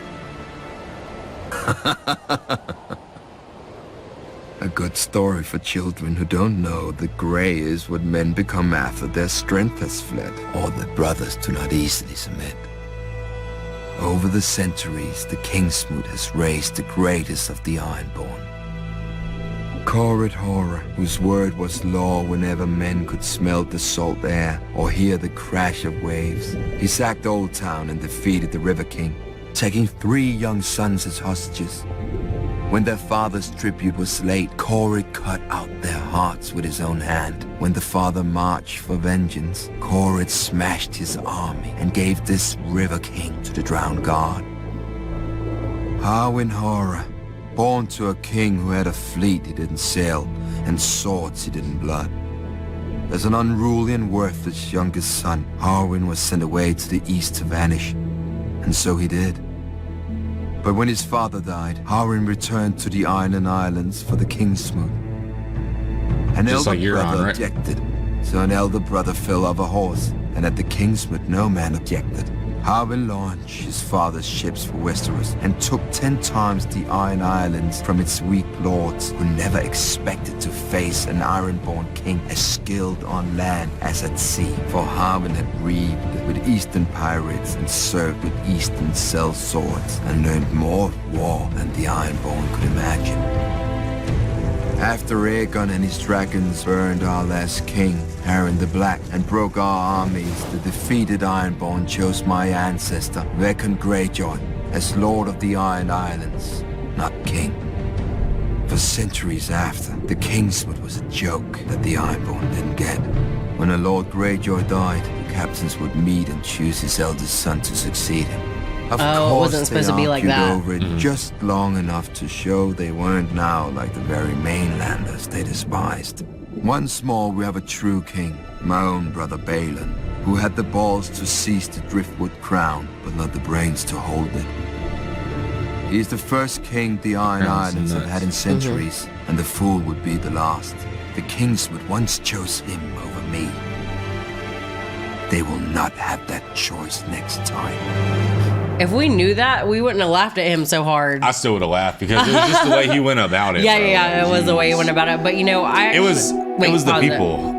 A good story for children who don't know that grey is what men become after their strength has fled, or that brothers do not easily submit. Over the centuries, the kingsmoot has raised the greatest of the Ironborn. Corrid Horror, whose word was law whenever men could smell the salt air or hear the crash of waves. He sacked Oldtown and defeated the River King, taking 3 young sons as hostages. When their father's tribute was late, Corrid cut out their hearts with his own hand. When the father marched for vengeance, Corrid smashed his army and gave this River King to the drowned god. Harwin Horror, born to a king who had a fleet he didn't sail and swords he didn't blood. As an unruly and worthless youngest son, Harwin was sent away to the east to vanish, and so he did. But when his father died, Harren returned to the Island Islands for the kingsmoot. An Just elder like you're brother on, right? objected, so an elder brother fell off a horse, and at the kingsmoot no man objected. Harren launched his father's ships for Westeros and took 10 times the Iron Islands from its weak lords, who never expected to face an Ironborn king as skilled on land as at sea. For Harren had reaved with eastern pirates and served with eastern sell swords and learned more of war than the Ironborn could imagine. After Aegon and his dragons burned our last king, Harren the Black, and broke our armies, the defeated Ironborn chose my ancestor, Rickon Greyjoy, as Lord of the Iron Islands, not king. For centuries after, the kingsmoot was a joke that the Ironborn didn't get. When a Lord Greyjoy died, the captains would meet and choose his eldest son to succeed him. Of course, it wasn't supposed to be like that. Over it just long enough to show they weren't now like the very mainlanders they despised. Once more, we have a true king, my own brother Baelor, who had the balls to seize the driftwood crown, but not the brains to hold it. He is the first king the Iron Islands have had in centuries, and the fool would be the last. The kingsmoot once chose him over me. They will not have that choice next time. If we knew that, we wouldn't have laughed at him so hard. I still would have laughed because it was just the way he went about it. Yeah, it was the way he went about it. But you know, it was the people.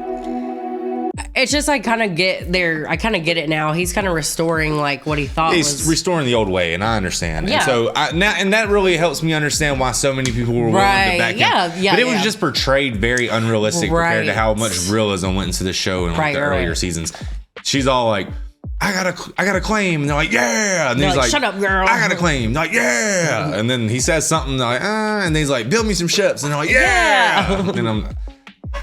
It's just I kind of get there. I kind of get it now. He's kind of restoring like what he thought. He's restoring the old way, and I understand. Yeah. And so that really helps me understand why so many people were willing to back him. Yeah. But it was just portrayed very unrealistic compared to how much realism went into the show in the earlier seasons. She's all like, I got a claim. And they're like, yeah. And he's like, shut up, girl. I got a claim. They're like, yeah. And then he says something. They're like, and he's like, build me some ships. And they're like, yeah.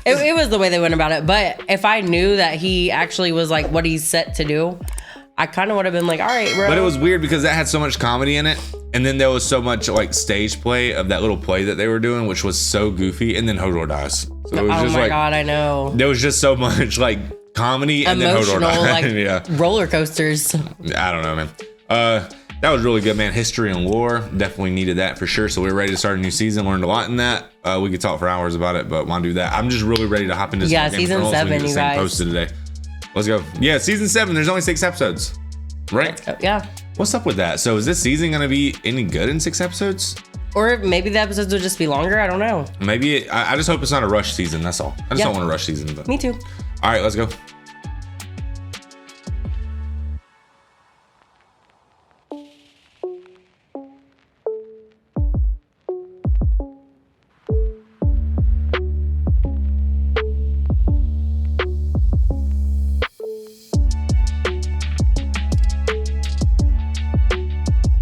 And it was the way they went about it. But if I knew that he actually was like what he's set to do, I kind of would have been like, all right, bro. But it was weird because that had so much comedy in it. And then there was so much like stage play of that little play that they were doing, which was so goofy. And then Hodor dies. So it was oh my God, I know. There was just so much like comedy and emotional, then Hodor died. like roller coasters. I don't know, man. That was really good, man. History and lore, definitely needed that for sure. So we're ready to start a new season. Learned a lot in that. We could talk for hours about it, but want to do that. I'm just really ready to hop into season 7, you guys. Posted today. Let's go. Yeah, season 7. There's only 6 episodes, right? Yeah. What's up with that? So is this season gonna be any good in 6 episodes? Or maybe the episodes will just be longer. I don't know. Maybe I just hope it's not a rush season. That's all. I just don't want a rush season. But. Me too. All right, let's go.